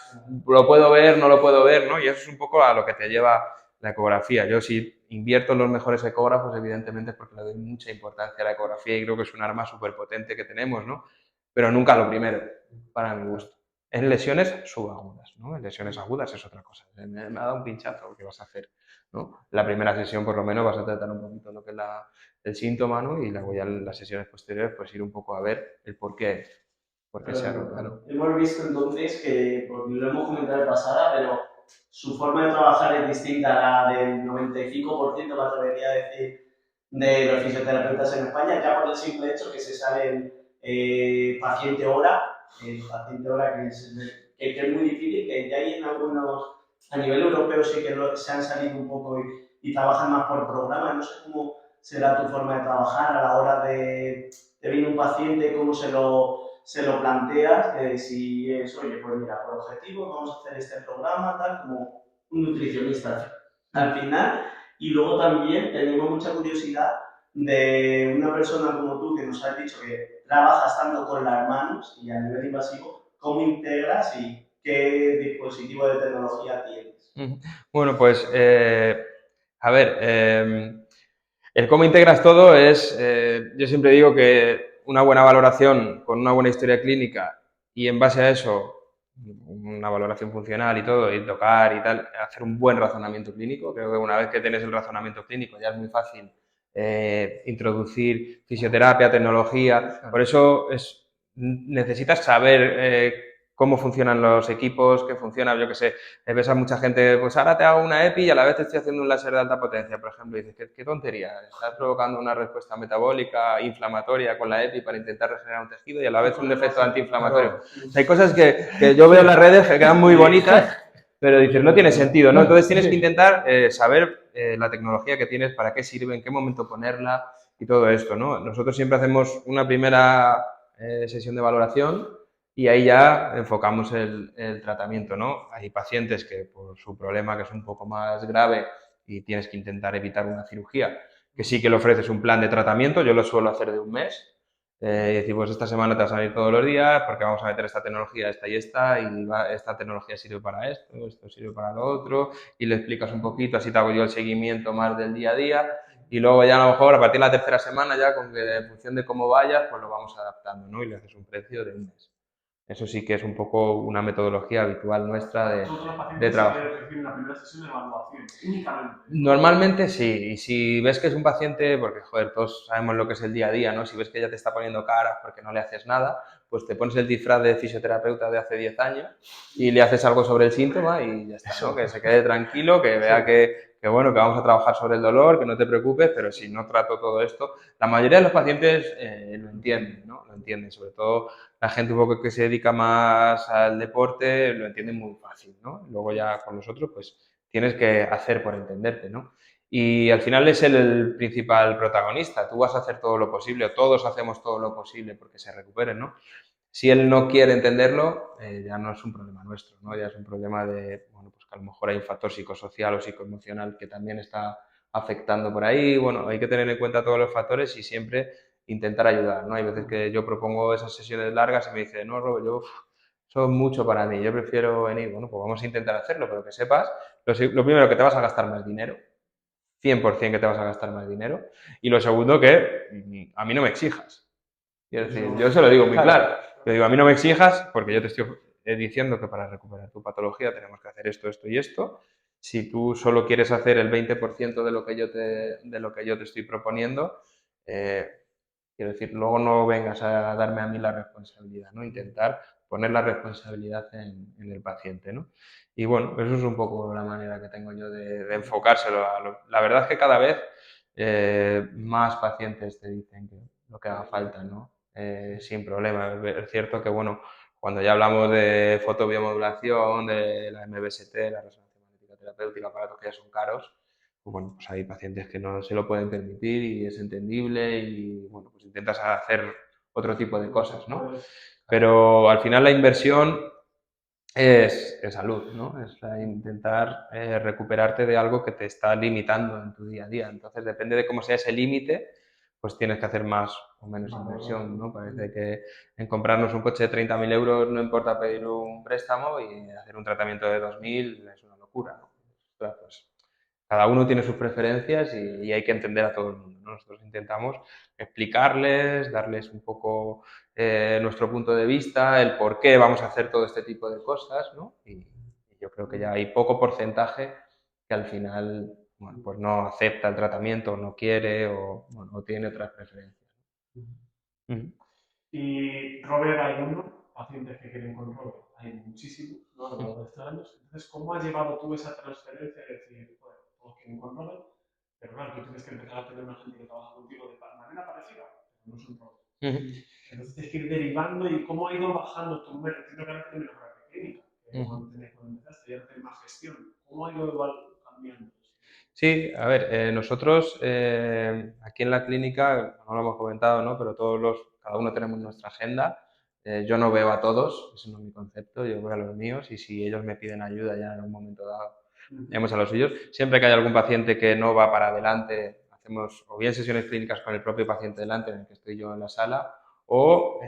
S2: lo puedo ver, no lo puedo ver, ¿no? Y eso es un poco a lo que te lleva la ecografía. Yo si invierto en los mejores ecógrafos, evidentemente es porque le doy mucha importancia a la ecografía y creo que es un arma súper potente que tenemos, ¿no? Pero nunca lo primero, para mi gusto. En lesiones subagudas, ¿no? En lesiones agudas es otra cosa. Me ha dado un pinchazo, ¿qué vas a hacer? ¿No? La primera sesión, por lo menos, vas a tratar un poquito lo que es el síntoma, ¿no? Y luego ya en las sesiones posteriores, pues ir un poco a ver el por qué se ha roto, ¿no?
S3: Hemos visto entonces que, pues, lo hemos comentado de pasada, pero su forma de trabajar es distinta a la del 95%, me atrevería a decir, de los fisioterapeutas en España, ya por el simple hecho que se salen paciente hora que es muy difícil, que ya hay en algunos, a nivel europeo sí que se han salido un poco y trabajan más por programa. No sé cómo será tu forma de trabajar a la hora de viene un paciente, cómo se lo planteas, si es, oye, pues mira, por objetivo vamos a hacer este programa, tal, como un nutricionista al final. Y luego también tenemos mucha curiosidad de una persona como tú que nos has dicho que trabajas tanto con las manos y a nivel invasivo, cómo integras y ¿qué dispositivo de tecnología tienes?
S2: Bueno, pues, a ver, el cómo integras todo es, yo siempre digo que una buena valoración con una buena historia clínica y en base a eso una valoración funcional y todo, y tocar y tal, hacer un buen razonamiento clínico. Creo que una vez que tienes el razonamiento clínico ya es muy fácil introducir fisioterapia, tecnología. Por eso necesitas saber cómo funcionan los equipos, qué funciona, yo qué sé, ves a mucha gente, pues ahora te hago una EPI y a la vez te estoy haciendo un láser de alta potencia, por ejemplo, y dices, qué tontería, estás provocando una respuesta metabólica, inflamatoria con la EPI para intentar regenerar un tejido y a la vez un efecto antiinflamatorio. Hay cosas que yo veo en las redes que quedan muy bonitas, pero dices, no tiene sentido, ¿no? Entonces tienes que intentar saber la tecnología que tienes, para qué sirve, en qué momento ponerla y todo esto, ¿no? Nosotros siempre hacemos una primera sesión de valoración y ahí ya enfocamos el tratamiento, ¿no? Hay pacientes que por su problema, que es un poco más grave y tienes que intentar evitar una cirugía, que sí que le ofreces un plan de tratamiento, yo lo suelo hacer de un mes, y decir, pues esta semana te vas a salir todos los días porque vamos a meter esta tecnología, esta y esta, y esta tecnología sirve para esto sirve para lo otro, y le explicas un poquito, así te hago yo el seguimiento más del día a día, y luego ya a lo mejor a partir de la tercera semana ya con que en función de cómo vayas, pues lo vamos adaptando, ¿no? Y le haces un precio de un mes. Eso sí que es un poco una metodología habitual nuestra de trabajo.
S1: En la primera sesión de evaluación, únicamente.
S2: Normalmente sí, y si ves que es un paciente, porque joder, todos sabemos lo que es el día a día, ¿no? Si ves que ya te está poniendo caras porque no le haces nada, pues te pones el disfraz de fisioterapeuta de hace 10 años y le haces algo sobre el síntoma y ya está, ¿no? Que se quede tranquilo, que vea que bueno, que vamos a trabajar sobre el dolor, que no te preocupes, pero si no trato todo esto, la mayoría de los pacientes lo entienden, ¿no? Lo entienden, sobre todo la gente un poco que se dedica más al deporte lo entiende muy fácil, ¿no? Luego ya con los otros, pues tienes que hacer por entenderte, ¿no? Y al final es él el principal protagonista. Tú vas a hacer todo lo posible, o todos hacemos todo lo posible porque se recuperen, ¿no? Si él no quiere entenderlo, ya no es un problema nuestro, ¿no? Ya es un problema de, bueno, pues que a lo mejor hay un factor psicosocial o psicoemocional que también está afectando por ahí. Bueno, hay que tener en cuenta todos los factores y siempre intentar ayudar, ¿no? Hay veces que yo propongo esas sesiones largas y me dice, no, Robert, yo son mucho para mí, yo prefiero venir. Bueno, pues vamos a intentar hacerlo, pero que sepas, lo primero, que te vas a gastar más dinero, 100% que te vas a gastar más dinero, y lo segundo, que a mí no me exijas. Quiero decir, yo se lo digo muy claro, yo digo, a mí no me exijas porque yo te estoy diciendo que para recuperar tu patología tenemos que hacer esto, esto y esto. Si tú solo quieres hacer el 20% de lo que yo te estoy proponiendo, quiero decir, luego no vengas a darme a mí la responsabilidad, ¿no? Intentar poner la responsabilidad en el paciente, ¿no? Y bueno, eso es un poco la manera que tengo yo de enfocárselo. La verdad es que cada vez más pacientes te dicen que lo que haga falta, ¿no? Sin problema. Es cierto que, bueno, cuando ya hablamos de fotobiomodulación, de la MBST, la resonancia magnética terapéutica, aparatos que ya son caros, pues bueno, pues hay pacientes que no se lo pueden permitir y es entendible y bueno, pues intentas hacer otro tipo de cosas, ¿no? Pero al final la inversión es salud, ¿no? Es intentar recuperarte de algo que te está limitando en tu día a día. Entonces, depende de cómo sea ese límite, pues tienes que hacer más o menos inversión, ¿no? Parece que en comprarnos un coche de 30.000 euros no importa pedir un préstamo y hacer un tratamiento de 2.000 es una locura, ¿no? Ostras, pues cada uno tiene sus preferencias y hay que entender a todo el mundo, ¿no? Nosotros intentamos explicarles, darles un poco nuestro punto de vista, el por qué vamos a hacer todo este tipo de cosas, ¿no? Y yo creo que ya hay poco porcentaje que al final, bueno, pues no acepta el tratamiento, no quiere o, bueno, o tiene otras preferencias. Uh-huh.
S1: Y Robert, hay uno, pacientes que quieren con Robert, hay muchísimos, ¿no? A lo largo de estos años. Entonces, ¿cómo has llevado tú esa transferencia de decir, bueno, todos quieren con Robert, pero claro, tú tienes que empezar a tener una gente que trabaja contigo de manera parecida, pero no son Robert? Entonces tienes que ir derivando y cómo ha ido bajando tu número. Entiendo que ahora tienes mejor clínica, que cuando empezaste ya a hacer más gestión. ¿Cómo ha ido cambiando?
S2: Sí, a ver, nosotros aquí en la clínica, no lo hemos comentado, ¿no? Pero cada uno tenemos nuestra agenda. Yo no veo a todos, ese no es mi concepto, yo veo a los míos y si ellos me piden ayuda ya en un momento dado, vemos a los suyos. Siempre que hay algún paciente que no va para adelante, hacemos o bien sesiones clínicas con el propio paciente delante, en el que estoy yo en la sala, o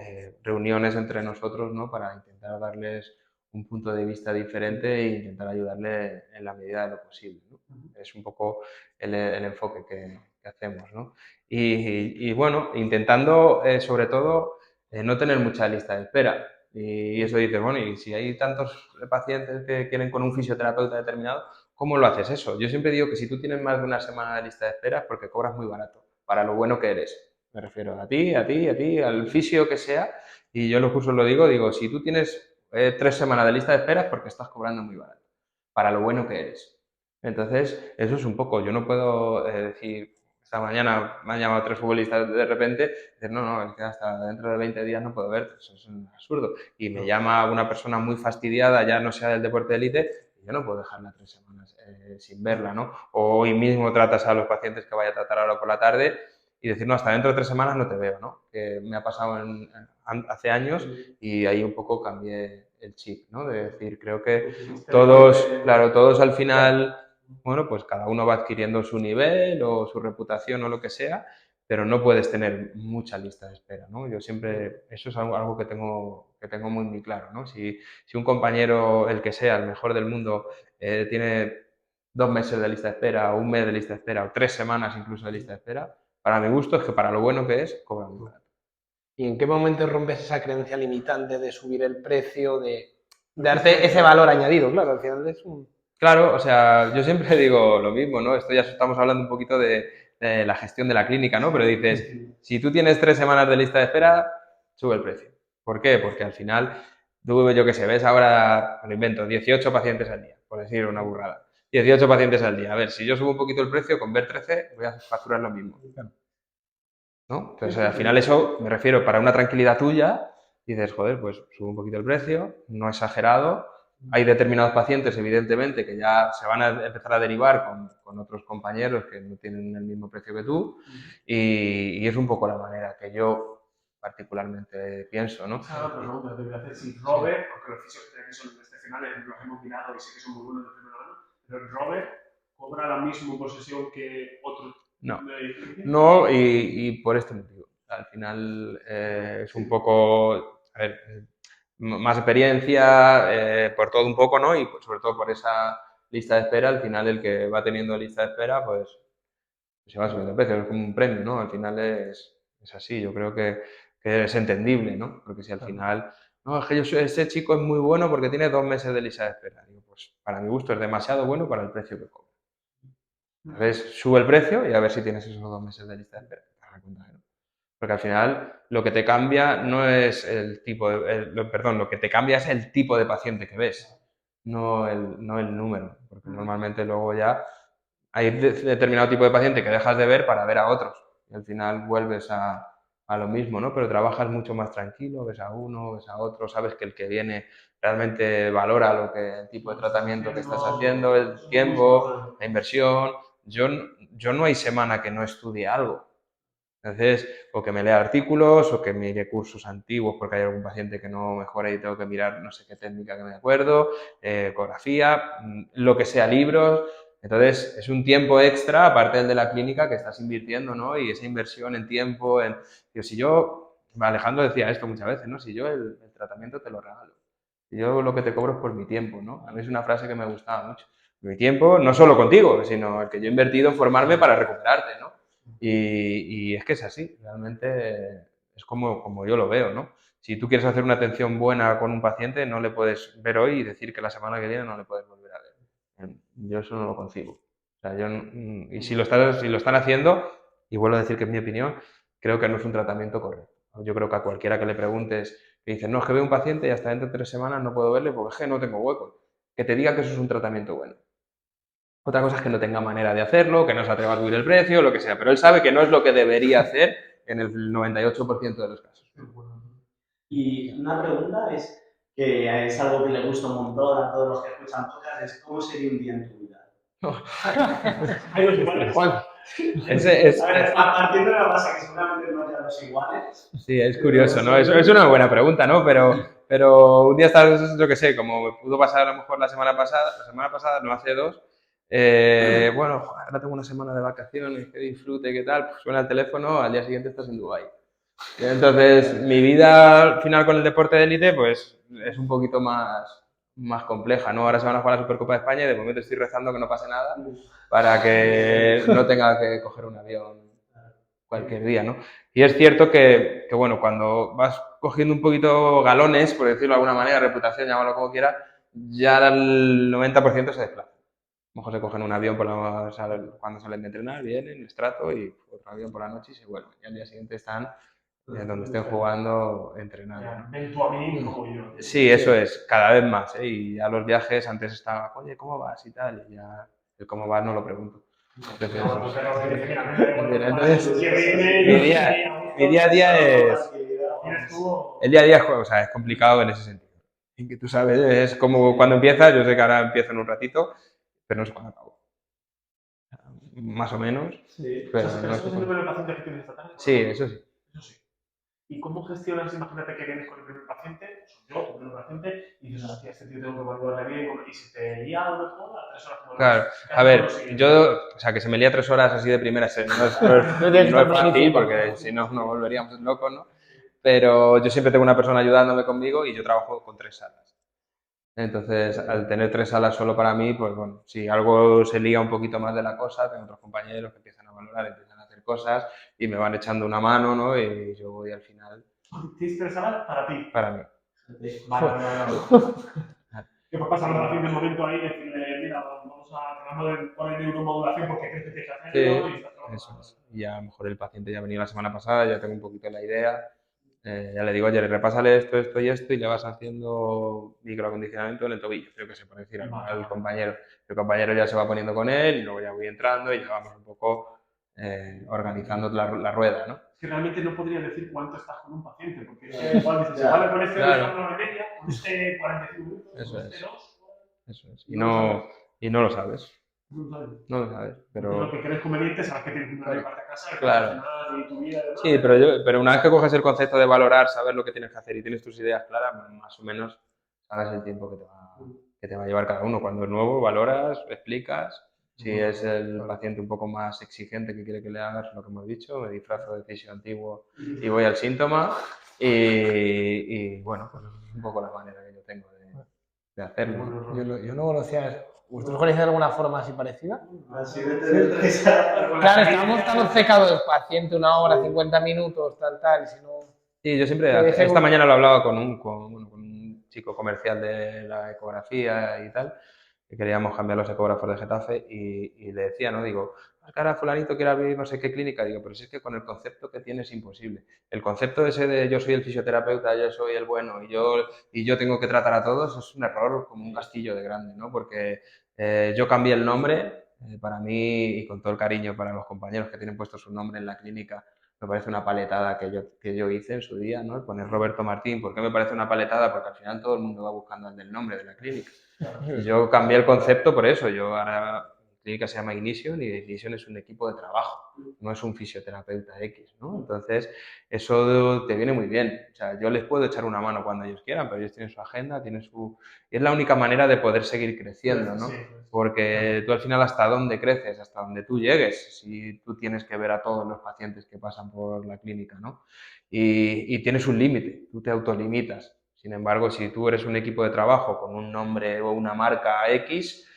S2: reuniones entre nosotros, ¿no? Para intentar darles un punto de vista diferente e intentar ayudarle en la medida de lo posible, ¿no? Es un poco el enfoque que hacemos, ¿no? Y bueno, intentando sobre todo no tener mucha lista de espera. Y eso dices, bueno, y si hay tantos pacientes que quieren con un fisioterapeuta determinado, ¿cómo lo haces eso? Yo siempre digo que si tú tienes más de una semana de lista de espera es porque cobras muy barato, para lo bueno que eres. Me refiero a ti, al fisio que sea. Y yo en los cursos lo digo, si tú tienes 3 semanas de lista de espera es porque estás cobrando muy barato, para lo bueno que eres. Entonces, eso es un poco, yo no puedo decir, esta mañana me han llamado 3 futbolistas de repente, decir, no, es que hasta dentro de 20 días no puedo verte, eso es un absurdo. Y me llama una persona muy fastidiada, ya no sea del deporte de élite, y yo no puedo dejarla 3 semanas sin verla, ¿no? O hoy mismo tratas a los pacientes que vaya a tratar ahora por la tarde y decir, no, hasta dentro de 3 semanas no te veo, ¿no? Que me ha pasado hace años y ahí un poco cambié el chip, ¿no? De decir, creo que todos, claro, todos al final, bueno, pues cada uno va adquiriendo su nivel o su reputación o lo que sea, pero no puedes tener mucha lista de espera, ¿no? Yo siempre, eso es algo que tengo muy, muy claro, ¿no? Si un compañero, el que sea, el mejor del mundo, tiene 2 meses de lista de espera, o un mes de lista de espera, o 3 semanas incluso de lista de espera, para mi gusto es que para lo bueno que es, cobra muy barato.
S4: ¿Y en qué momento rompes esa creencia limitante de subir el precio, de darte ese valor añadido? Claro, al final es un...
S2: Claro, o sea, yo siempre digo lo mismo, ¿no? Esto ya estamos hablando un poquito de la gestión de la clínica, ¿no? Pero dices, si tú tienes 3 semanas de lista de espera, sube el precio. ¿Por qué? Porque al final, tú, yo qué sé, ves ahora, me lo invento, 18 pacientes al día, por decir una burrada. 18 pacientes al día. A ver, si yo subo un poquito el precio, con ver 13 voy a facturar lo mismo, ¿no? Entonces, al final eso, me refiero, para una tranquilidad tuya, dices, joder, pues subo un poquito el precio, no exagerado. Hay determinados pacientes, evidentemente, que ya se van a empezar a derivar con otros compañeros que no tienen el mismo precio que tú y es un poco la manera que yo particularmente pienso, ¿no?
S1: Esa otra pregunta te voy a hacer. Si Robert, porque los fisios que son excepcionales, los hemos mirado y sé que son muy buenos de primera mano, pero Robert cobra la misma posesión que otros.
S2: No, y por este motivo. Al final es un poco, a ver, más experiencia, por todo un poco, ¿no? Y sobre todo por esa lista de espera, al final el que va teniendo lista de espera, pues se va subiendo el precio, es como un premio, ¿no? Al final es así, yo creo que es entendible, ¿no? Porque si al final, no, es que ese chico es muy bueno porque tiene 2 meses de lista de espera. Digo, pues para mi gusto es demasiado bueno para el precio que cobra. Entonces sube el precio y a ver si tienes esos 2 meses de lista de espera. Porque al final lo que te cambia no es el tipo lo que te cambia es el tipo de paciente que ves, no el número. Porque normalmente luego ya hay determinado tipo de paciente que dejas de ver para ver a otros. Y al final vuelves a lo mismo, ¿no? Pero trabajas mucho más tranquilo, ves a uno, ves a otro, sabes que el que viene realmente valora el tipo de tratamiento que estás haciendo, el tiempo, la inversión. Yo no hay semana que no estudie algo. Entonces, o que me lea artículos, o que mire cursos antiguos porque hay algún paciente que no mejora y tengo que mirar no sé qué técnica que me acuerdo, ecografía, lo que sea, libros. Entonces, es un tiempo extra, aparte del de la clínica, que estás invirtiendo, ¿no? Y esa inversión en tiempo, Alejandro decía esto muchas veces, ¿no? Si yo el tratamiento te lo regalo. Si yo lo que te cobro es por mi tiempo, ¿no? A mí es una frase que me gustaba mucho. Mi tiempo, no solo contigo, sino el que yo he invertido en formarme para recuperarte, ¿no? Y es que es así, realmente es como yo lo veo, ¿no? Si tú quieres hacer una atención buena con un paciente, no le puedes ver hoy y decir que la semana que viene no le puedes volver a ver. Yo eso no lo concibo. O sea, y si lo están haciendo, y vuelvo a decir que es mi opinión, creo que no es un tratamiento correcto. Yo creo que a cualquiera que le preguntes, que dice, no, es que veo un paciente y hasta dentro de 3 semanas no puedo verle porque es que no tengo hueco. Que te diga que eso es un tratamiento bueno. Otra cosa es que no tenga manera de hacerlo, que no se atreva a subir el precio, lo que sea, pero él sabe que no es lo que debería hacer en el 98% de los casos.
S3: Y una pregunta es, que es algo que le gusta un montón a todos los que escuchan podcast, es ¿cómo sería un día en tu vida?
S1: Hay dos iguales.
S3: A ver, partiendo de la base que seguramente no haya dos iguales.
S2: Sí, es curioso, ¿no? Es una buena pregunta, ¿no? Pero un día estás, yo qué sé, como me pudo pasar a lo mejor la semana pasada, no hace 2, bueno, joder, ahora tengo una semana de vacaciones, que disfrute, qué tal, pues suena el teléfono, al día siguiente estás en Dubái. Entonces, mi vida al final con el deporte de élite, pues es un poquito más más compleja, ¿no? Ahora se van a jugar la Supercopa de España y de momento estoy rezando que no pase nada para que no tenga que coger un avión cualquier día, ¿no? Y es cierto que, bueno, cuando vas cogiendo un poquito galones, por decirlo de alguna manera, reputación, llámalo como quieras, ya el 90% se desplaza. A lo mejor se cogen un avión cuando salen de entrenar, vienen, les trato y otro avión por la noche y se vuelven. Y al día siguiente están donde estén jugando, entrenando, ¿no?
S1: Ven tú a mí como yo.
S2: Sí, eso es, cada vez más, ¿eh? Y ya los viajes antes estaba, oye, ¿cómo vas? Y tal, y ya el cómo vas no lo pregunto. Entonces, mi día a día es... El día a día o sea, es complicado en ese sentido. En que tú sabes, es como cuando empiezas, yo sé que ahora empiezo en un ratito, pero no sé cuándo acabo. Más o menos.
S1: Sí.
S2: Pero
S1: ¿Eso es el número de pacientes que tienes esta tarde?
S2: Sí, eso sí.
S1: Eso sí. ¿Y cómo gestionas? Imagínate que vienes con el primer paciente, soy yo, el primer paciente, y dices, hostia, este tío tengo que evaluarle bien, y se te lía a lo mejor a 3 horas como
S2: Claro, a ver, o sea, que se me lía 3 horas así de primeras no es fácil, porque si no, nos volveríamos locos, ¿no? Pero yo siempre tengo una persona ayudándome conmigo y yo trabajo con 3 salas. Entonces, al tener 3 salas solo para mí, pues bueno, si algo se lía un poquito más de la cosa, tengo otros compañeros que empiezan a valorar, empiezan a hacer cosas y me van echando una mano, ¿no? Y yo voy al final...
S1: ¿Tienes 3 salas para ti?
S2: Para mí.
S1: Vale. ¿Qué pasa con la fin del momento ahí? Decirle, mira, vamos a poner neuromodulación porque crees que tienes que hacerlo.
S2: Sí, eso es. Y a lo mejor el paciente ya ha venido la semana pasada, ya tengo un poquito la idea. Ya le digo, oye, repásale esto, esto y esto y le vas haciendo microacondicionamiento en el tobillo, creo que se puede decir al compañero. El compañero ya se va poniendo con él y luego ya voy entrando y ya vamos un poco organizando la rueda, ¿no?
S1: Es que realmente no podría decir cuánto estás con un paciente, porque igual dices, igual con este
S2: claro.
S1: una hora y media, con este 45 minutos,
S2: Eso
S1: con este
S2: es.
S1: 2.
S2: Eso es. Y no lo sabes.
S1: No
S2: lo sabes, pero...
S1: Lo que crees conveniente, sabes que tienes una parte a casa,
S2: claro.
S1: Y tu vida, ¿no?
S2: Sí, pero una vez que coges el concepto de valorar, saber lo que tienes que hacer y tienes tus ideas claras, más o menos sabes el tiempo que te va a llevar cada uno. Cuando es nuevo, valoras, explicas. Si es el paciente un poco más exigente que quiere que le hagas lo que hemos dicho, me disfrazo de fisio antiguo y voy al síntoma. Y bueno, pues es un poco la manera que yo tengo de hacerlo.
S4: Yo no conocía eso. ¿Vosotros conocéis de alguna forma así parecida?
S3: Así de tener 3 salas.
S4: Claro, estamos tan obcecados del paciente, 1 hora, 50 minutos, tal, y si no...
S2: Sí, yo siempre, esta mañana lo hablaba con un chico comercial de la ecografía y tal, que queríamos cambiar los ecógrafos de Getafe y le decía, ¿no? Digo, cara, fulanito quiere abrir no sé qué clínica, digo, pero si es que con el concepto que tiene es imposible. El concepto ese de yo soy el fisioterapeuta, yo soy el bueno y yo tengo que tratar a todos es un error como un castillo de grande, ¿no? Porque yo cambié el nombre, para mí y con todo el cariño para los compañeros que tienen puesto su nombre en la clínica, me parece una paletada que yo hice en su día, ¿no? El poner Roberto Martín. ¿Por qué me parece una paletada? Porque al final todo el mundo va buscando el del nombre de la clínica. Yo cambié el concepto por eso. Yo ahora, mi clínica se llama Ignition y Ignition es un equipo de trabajo, no es un fisioterapeuta X, ¿no? Entonces, eso te viene muy bien. O sea, yo les puedo echar una mano cuando ellos quieran, pero ellos tienen su agenda, tienen su... Y es la única manera de poder seguir creciendo, ¿no? Porque tú al final hasta dónde creces, hasta donde tú llegues, si tú tienes que ver a todos los pacientes que pasan por la clínica, ¿no? Y tienes un límite, tú te autolimitas. Sin embargo, si tú eres un equipo de trabajo con un nombre o una marca X,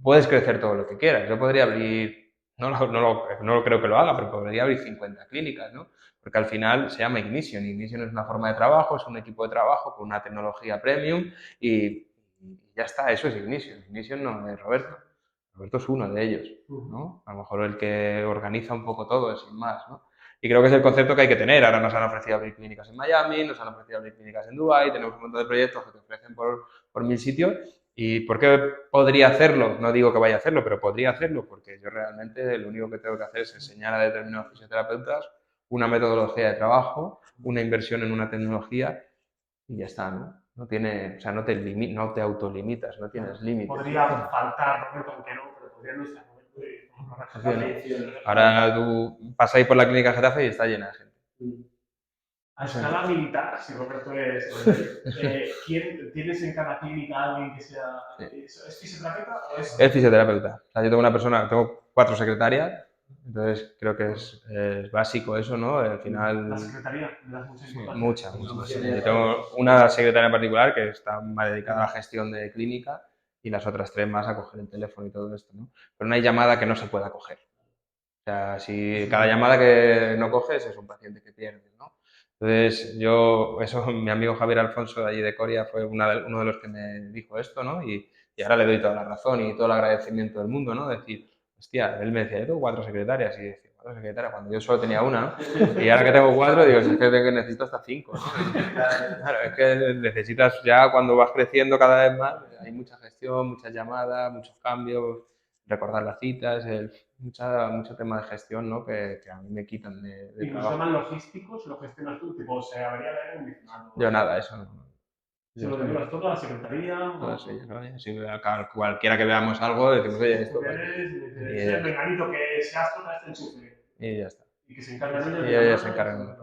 S2: puedes crecer todo lo que quieras. Yo podría abrir, no lo creo que lo haga, pero podría abrir 50 clínicas, ¿no? Porque al final se llama Ignition. Ignition es una forma de trabajo, es un equipo de trabajo con una tecnología premium y ya está, eso es Ignition. Ignition no es Roberto. Roberto es uno de ellos, ¿no? A lo mejor el que organiza un poco todo, sin más, ¿no? Y creo que es el concepto que hay que tener. Ahora nos han ofrecido abrir clínicas en Miami, nos han ofrecido abrir clínicas en Dubái, tenemos un montón de proyectos que te ofrecen por 1000 sitios. ¿Y por qué podría hacerlo? No digo que vaya a hacerlo, pero podría hacerlo porque yo realmente lo único que tengo que hacer es enseñar a determinados fisioterapeutas una metodología de trabajo, una inversión en una tecnología y ya está, ¿no? No tiene, o sea, no te autolimitas, no tienes límites.
S1: Podría faltar, Roberto, aunque no, pero podría no estar.
S2: Ahora tú pasas ahí por la clínica Getafe y está llena de gente.
S1: A escala militar, si Roberto ¿tienes en cada clínica a alguien que sea... ¿Es fisioterapeuta o es...?
S2: Es fisioterapeuta. O sea, yo tengo una persona, tengo 4 secretarias Entonces creo que es básico eso, ¿no? Al final...
S1: La secretaría, le das mucha
S2: Sí,
S1: importancia.
S2: mucha. Sí. Yo tengo una secretaria en particular que está más dedicada a la gestión de clínica y las otras 3 más a coger el teléfono y todo esto, ¿no? Pero no hay llamada que no se pueda coger. O sea, si cada llamada que no coges es un paciente que pierdes, ¿no? Entonces, mi amigo Javier Alfonso de allí de Coria fue uno de los que me dijo esto, ¿no? Y ahora le doy toda la razón y todo el agradecimiento del mundo, ¿no? Decir, hostia, él me decía, yo tengo 4 secretarias, y decía, 4 secretarias, cuando yo solo tenía una, ¿no? Y ahora que tengo 4, digo, es que necesito hasta 5, ¿no? Claro, es que necesitas ya cuando vas creciendo cada vez más, hay mucha gestión, muchas llamadas, muchos cambios, recordar las citas, mucho tema de gestión, ¿no? que a mí me quitan de
S1: ¿Y los
S2: trabajo.
S1: temas logísticos lo gestionas tú? Tipo, se avería el aire acondicionado.
S2: Yo nada, eso no.
S1: ¿Se lo llevas todo a la secretaría?
S2: Todo eso, ¿no? Si cualquiera que veamos algo, decimos, oye, esto pasa.
S1: El menganito que se astra este enchufe.
S2: Y ya está.
S1: Y que se encargan ellos.
S2: Y ellos se encargan.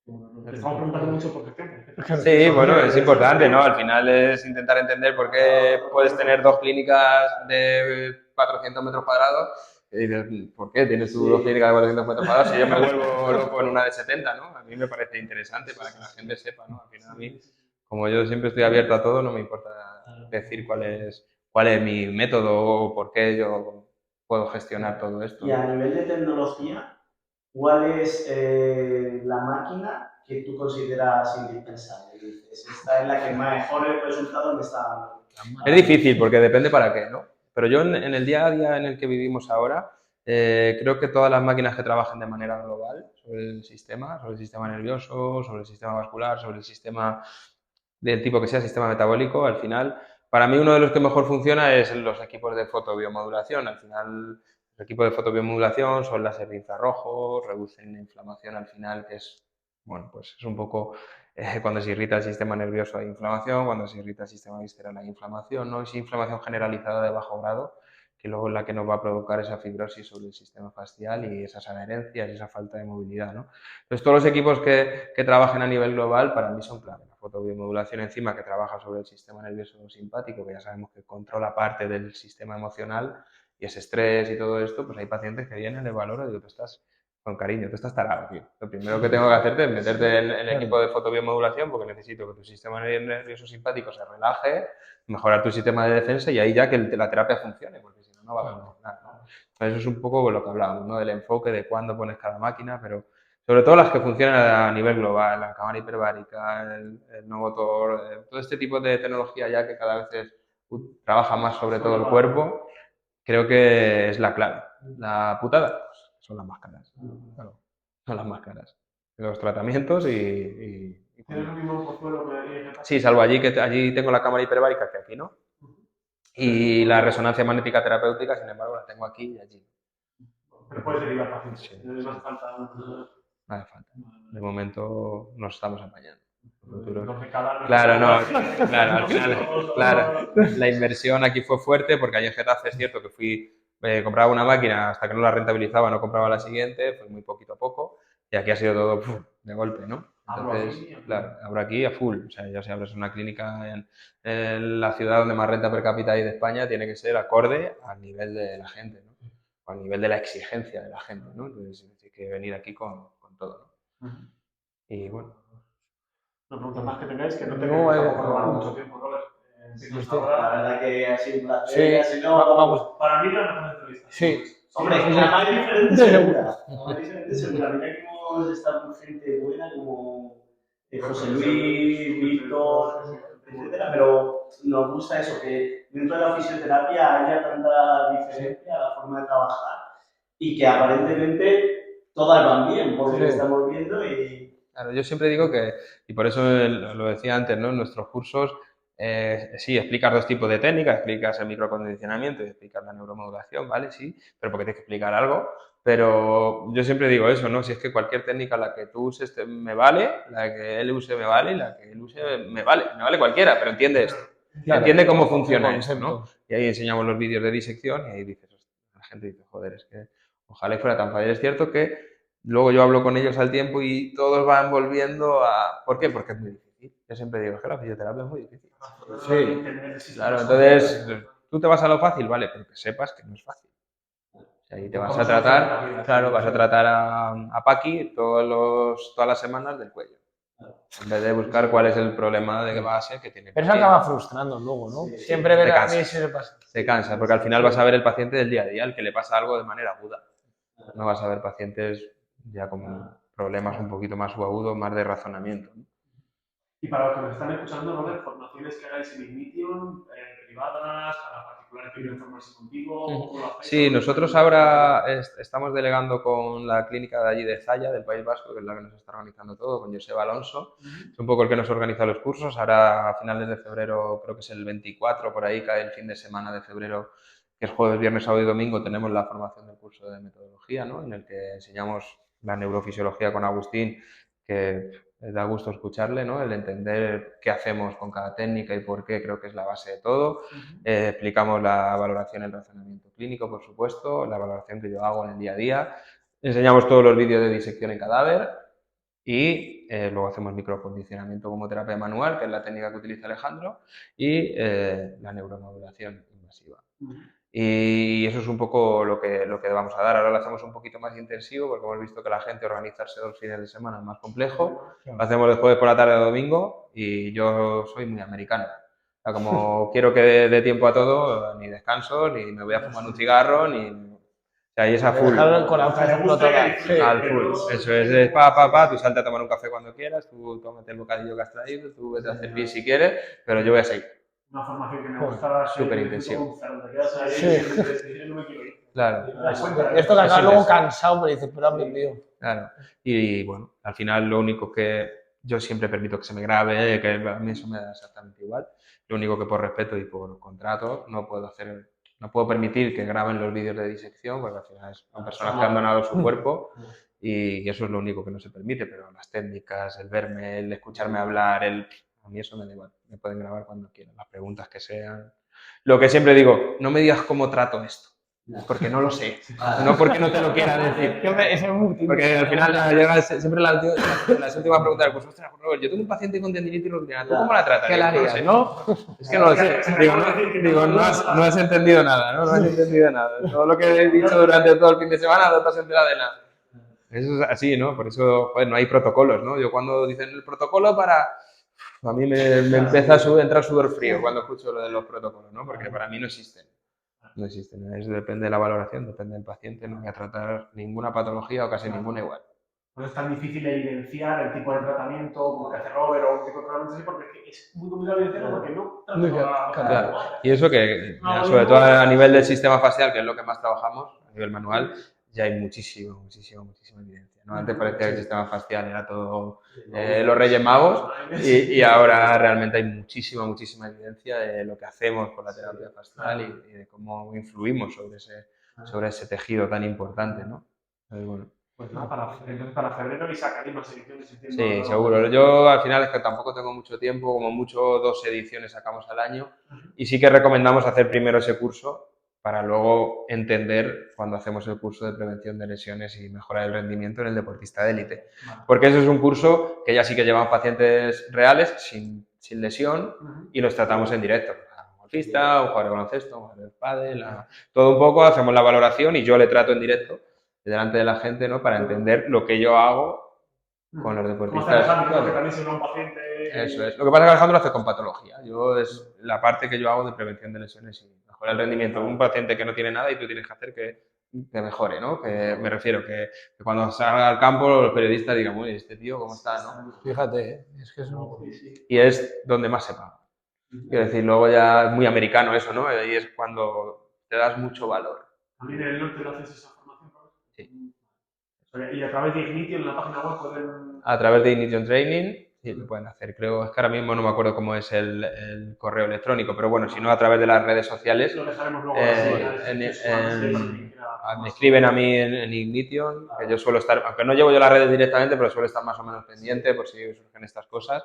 S1: Te estamos preguntando mucho por gestión.
S2: Sí, bueno, es importante, ¿no? Al final es intentar entender por qué puedes tener 2 clínicas de 400 metros cuadrados y dices, ¿por qué tienes tú 2 clínicas de 400 metros cuadrados si yo me vuelvo loco en una de 70, ¿no? A mí me parece interesante para que la gente sepa, ¿no? Al final a mí, como yo siempre estoy abierto a todo, no me importa decir cuál es mi método o por qué yo puedo gestionar todo esto.
S3: Y a nivel de tecnología, ¿cuál es la máquina que tú consideras indispensable? Dices, esta es la que mejores resultados me está dando.
S2: Es difícil porque depende para qué, ¿no? Pero yo en el día a día en el que vivimos ahora, creo que todas las máquinas que trabajen de manera global sobre el sistema nervioso, sobre el sistema vascular, sobre el sistema del tipo que sea, sistema metabólico, al final, para mí uno de los que mejor funciona es los equipos de fotobiomodulación. Al final, los equipos de fotobiomodulación son láser de infrarrojo, reducen la inflamación al final, que es, bueno, pues es un poco cuando se irrita el sistema nervioso hay inflamación, cuando se irrita el sistema visceral hay inflamación, no es inflamación generalizada de bajo grado, que luego es la que nos va a provocar esa fibrosis sobre el sistema facial y esas adherencias y esa falta de movilidad, ¿no? Entonces, todos los equipos que trabajen a nivel global para mí son clave. La fotobiomodulación encima que trabaja sobre el sistema nervioso simpático, que ya sabemos que controla parte del sistema emocional y ese estrés y todo esto, pues hay pacientes que vienen, les valoro y digo, tú estás con cariño, tú estás tarado, tío. Lo primero que tengo que hacerte es meterte en el equipo de fotobiomodulación porque necesito que tu sistema nervioso simpático se relaje, mejorar tu sistema de defensa y ahí ya que la terapia funcione, porque si no, no va a funcionar, ¿no? Eso es un poco lo que hablábamos, ¿no? Del enfoque, de cuándo pones cada máquina, pero sobre todo las que funcionan a nivel global, la cámara hiperbárica, el Novotor, todo este tipo de tecnología ya que cada vez trabaja más sobre todo el cuerpo, creo que es la clave. La putada son las más caras. Claro, son las más caras. Los tratamientos
S1: ¿Tienes lo mismo Pozuelo que allí?
S2: Sí, salvo allí que allí tengo la cámara hiperbárica que aquí no. Y la resonancia magnética terapéutica, sin embargo, la tengo aquí y allí.
S1: Pero puedes derivar pacientes.
S2: Sí.
S1: No hace falta.
S2: No hace falta. De momento nos estamos apañando.
S1: Claro,
S2: no, claro, al final, claro, la inversión aquí fue fuerte porque allí en Getafe es cierto que compraba una máquina hasta que no la rentabilizaba, no compraba la siguiente, fue muy poquito a poco y aquí ha sido todo de golpe, ¿no? Entonces, claro, abro aquí a full, o sea, ya si abres una clínica en la ciudad donde más renta per cápita hay de España, tiene que ser acorde al nivel de la gente, ¿no? O al nivel de la exigencia de la gente, ¿no? Entonces, hay que venir aquí con todo, ¿no? Y bueno.
S1: No preguntas más que tengáis, que no tenemos tampoco robar mucho tiempo, Robert.
S3: La verdad que ha sido un placer.
S4: Sí,
S3: vamos.
S1: Para mí, la mejor entrevista.
S4: Sí.
S3: Hombre, la más diferente segura. La más diferente segura. Mira que hemos estado con gente buena como José Luis, Víctor, etcétera, pero nos gusta eso, que dentro de la fisioterapia haya tanta diferencia a la forma de trabajar y que aparentemente todas van bien, por lo que estamos viendo y...
S2: Claro, yo siempre digo que, y por eso lo decía antes, ¿no? En nuestros cursos, sí, explicas 2 tipos de técnicas, explicas el microcondicionamiento y explicas la neuromodulación, ¿vale? Sí, pero porque tienes que explicar algo. Pero yo siempre digo eso, ¿no? Si es que cualquier técnica, la que tú uses me vale, la que él use me vale y la que él use me vale cualquiera, pero entiende esto. Claro, entiende cómo funciona esto, ¿no? Y ahí enseñamos los vídeos de disección y ahí dices, la gente dice, joder, es que ojalá fuera tan fácil. Es cierto que luego yo hablo con ellos al tiempo y todos van volviendo a... ¿Por qué? Porque es muy difícil. Yo siempre digo, es que la fisioterapia es muy difícil. Sí, claro, entonces tú te vas a lo fácil, vale, pero que sepas que no es fácil. O Y ahí te vas a tratar, claro, vas a tratar a Paqui todas las semanas del cuello. En vez de buscar cuál es el problema de base que tiene.
S4: Pero eso acaba frustrando luego, ¿no?
S3: Sí,
S4: Siempre ver
S2: te
S4: a mí
S2: cansa.
S4: se me pasa.
S2: Te cansa, porque al final vas a ver el paciente del día a día, el que le pasa algo de manera aguda. No vas a ver pacientes ya con problemas un poquito más subagudos, más de razonamiento, ¿no?
S1: Y para los que nos están escuchando, Robert, formaciones que hagáis en Ignition, privadas, para particulares que quieren formarse contigo, ¿cómo lo hacéis?
S2: Sí, nosotros ahora estamos delegando con la clínica de allí de Zalla, del País Vasco, que es la que nos está organizando todo, con Joseba Alonso. Es un poco el que nos organiza los cursos. Ahora, a finales de febrero, creo que es el 24, por ahí cae el fin de semana de febrero, que es jueves, viernes, sábado y domingo, tenemos la formación del curso de metodología, ¿no? En el que enseñamos la neurofisiología con Agustín, que da gusto escucharle, ¿no? El entender qué hacemos con cada técnica y por qué, creo que es la base de todo. Explicamos la valoración, el razonamiento clínico, por supuesto, la valoración que yo hago en el día a día. Enseñamos todos los vídeos de disección en cadáver y luego hacemos microcondicionamiento como terapia manual, que es la técnica que utiliza Alejandro, y la neuromodulación invasiva. Y eso es un poco lo que vamos a dar. Ahora lo hacemos un poquito más intensivo porque hemos visto que la gente organizarse 2 fines de semana es más complejo. Lo hacemos de jueves por la tarde o domingo y yo soy muy americano. O sea, como quiero que dé tiempo a todo, ni descanso, ni me voy a fumar un cigarro, ni... O sea, ahí es a full.
S4: Dejarlo con la total.
S2: Al full. Eso es tú salte a tomar un café cuando quieras, tú tómate el bocadillo que has traído, tú vete a hacer pis si quieres, pero yo voy a seguir.
S1: Una formación que me gusta,
S2: súper intensivo.
S1: No me quiero ir.
S2: Claro.
S4: Esto que acaba luego cansado, pero dices, pero has aprendido.
S2: Claro. Y bueno, al final lo único que yo siempre permito que se me grabe, que a mí eso me da exactamente igual. Lo único que por respeto y por contrato no puedo permitir que graben los vídeos de disección, porque al final son personas que han donado su cuerpo y eso es lo único que no se permite, pero las técnicas, el verme, el escucharme hablar, a mí eso me da igual. Me pueden grabar cuando quieran, las preguntas que sean. Lo que siempre digo, no me digas cómo trato esto. Porque no lo sé, no porque no te lo quiera decir. Porque al final llega siempre las últimas preguntas del curso. Ostras, Robert, yo tengo un paciente con tendinitis reumatóide, ¿tú cómo la tratas?
S4: ¿Qué la harías, no?
S2: Es que no lo sé. Digo, no has entendido nada, ¿no? No has entendido nada. Todo lo que he dicho durante todo el fin de semana no te has enterado de nada. Eso es así, ¿no? Por eso, joder, no hay protocolos, ¿no? Yo cuando dicen el protocolo para... A mí me empieza a entrar sudor frío cuando escucho lo de los protocolos, ¿no? Porque para mí no existen. No existen, eso depende de la valoración, depende del paciente, no voy a tratar ninguna patología o casi ninguna igual.
S1: No es tan difícil evidenciar el tipo de tratamiento como que hace Robert o un tipo de tratamiento así, porque es muy complicado evidenciarlo porque no...
S2: Claro. Y eso que, sobre todo a nivel del sistema facial, que es lo que más trabajamos, a nivel manual, ya hay muchísima evidencia, ¿no? Antes parecía que el sistema facial era todo los Reyes Magos y ahora realmente hay muchísima evidencia de lo que hacemos con la terapia facial y de cómo influimos sobre ese tejido tan importante, ¿no? Entonces, bueno.
S1: Pues nada, entonces para febrero y sacaréis más ediciones.
S2: Sí, seguro. Yo al final es que tampoco tengo mucho tiempo, como mucho 2 ediciones sacamos al año y sí que recomendamos hacer primero ese curso para luego entender cuando hacemos el curso de prevención de lesiones y mejora del rendimiento en el deportista de élite. Porque ese es un curso que ya sí que llevan pacientes reales, sin lesión, y los tratamos en directo. Un golfista, un jugador de baloncesto, un jugador de pádel, todo un poco, hacemos la valoración y yo le trato en directo delante de la gente, ¿no? Para entender lo que yo hago con los deportistas.
S1: Alejandro, que también se un paciente...
S2: Eso es. Lo que pasa es que Alejandro lo hace con patología. Yo es la parte que yo hago de prevención de lesiones y mejora el rendimiento. Un paciente que no tiene nada y tú tienes que hacer que mejore, ¿no? Que me refiero que cuando salga al campo los periodistas digan, uy, este tío cómo está, ¿no?
S4: Fíjate, es que eso...
S2: Y es donde más se paga. Quiero decir, luego ya es muy americano eso, ¿no? Y es cuando te das mucho valor.
S1: ¿También en el norte lo haces esa formación?
S2: Sí.
S1: Y a través de Ignition en la página web pueden...
S2: A través de Ignition Training, sí, lo pueden hacer. Creo, es que ahora mismo no me acuerdo cómo es el correo electrónico, pero bueno, si no, a través de las redes sociales.
S1: Lo dejaremos luego.
S2: Me escriben a mí en Ignition, que yo suelo estar, aunque no llevo yo las redes directamente, pero suelo estar más o menos pendiente por si surgen estas cosas.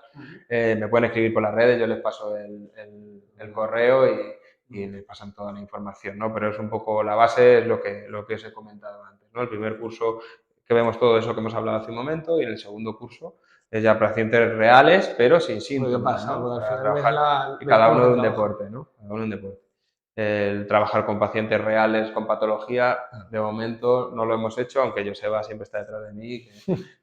S2: Me pueden escribir por las redes, yo les paso el correo y les pasan toda la información, ¿no? Pero es un poco la base, es lo que os he comentado antes, ¿no? El primer curso que vemos todo eso que hemos hablado hace un momento y en el segundo curso es ya pacientes reales, pero sin síntomas, ¿no? Para trabajar y cada uno de un deporte, ¿no? Cada uno de un deporte. el trabajar con pacientes reales, con patología, de momento no lo hemos hecho, aunque Joseba siempre está detrás de mí,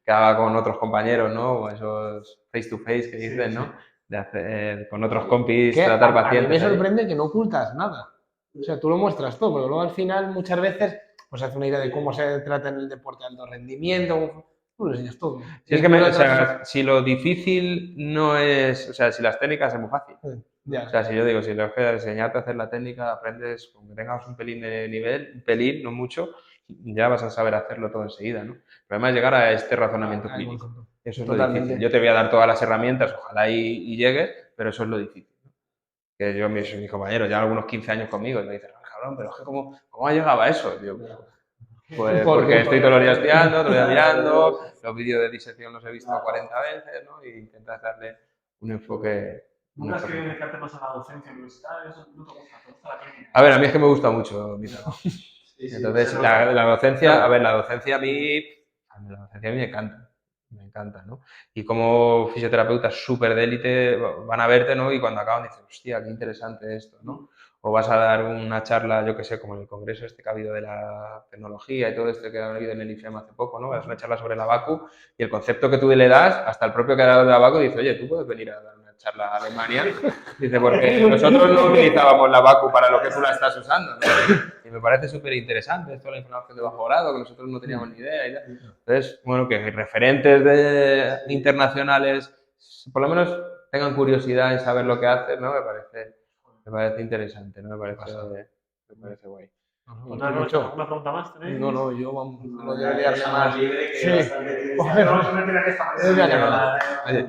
S2: que haga con otros compañeros, ¿no? O esos face to face que dicen, ¿no? De hacer con otros compis,
S4: Que
S2: tratar
S4: a mí
S2: pacientes.
S4: me sorprende que no ocultas nada. O sea, tú lo muestras todo, pero luego al final muchas veces pues hace una idea de cómo se trata en el deporte de alto rendimiento, tú lo enseñas todo.
S2: Si es que o sea, si lo difícil no es, o sea, si las técnicas es muy fácil.
S4: Ya.
S2: O sea, si yo digo, si lo que enseñarte a hacer la técnica, aprendes, con que tengas un pelín de nivel, un pelín, no mucho, ya vas a saber hacerlo todo enseguida, ¿no? El problema es llegar a este razonamiento clínico. Eso es lo difícil. Yo te voy a dar todas las herramientas, ojalá y llegues, pero eso es lo difícil, ¿no? Que yo, mis compañeros, ya algunos 15 años conmigo, y me dicen, cabrón, pero es que ¿cómo ha llegado a eso? Digo, pues porque estoy todos los días estudiando, todos los días mirando, los vídeos de disección los he visto 40 veces, ¿no? Y intentas darle un enfoque.
S1: ¿Nunca has querido dedicarte más a la docencia universitaria? ¿Eso no te gusta? ¿Te gusta la clínica?
S2: A ver, a mí es que me gusta mucho mi trabajo. Entonces, la docencia, a ver, la docencia a mí me encanta. Me encanta, ¿no? Y como fisioterapeutas súper de élite van a verte, ¿no? Y cuando acaban dicen, hostia, qué interesante esto, ¿no? O vas a dar una charla, yo qué sé, como en el congreso este que ha habido de la tecnología y todo esto que ha habido en el IFEM hace poco, ¿no? Das una charla sobre la VACU y el concepto que tú le das, hasta el propio creador de la VACU dice, oye, tú puedes venir a dar una charla a Alemania. Dice, porque nosotros no utilizábamos la VACU para lo que tú la estás usando, ¿no? Y me parece súper interesante esto de la información de bajo grado, que nosotros no teníamos ni idea. Y entonces, bueno, que referentes internacionales, por lo menos tengan curiosidad en saber lo que hacen, ¿no? Me parece interesante, ¿no? Me parece guay.
S1: ¿Alguna pregunta más tenéis?
S4: No, yo vamos, no debería liarle más.
S3: Libre, que
S4: Sí.
S3: bastante tienes.
S1: Vamos a meter a esta
S4: Oye,
S1: mañana.
S4: un placer.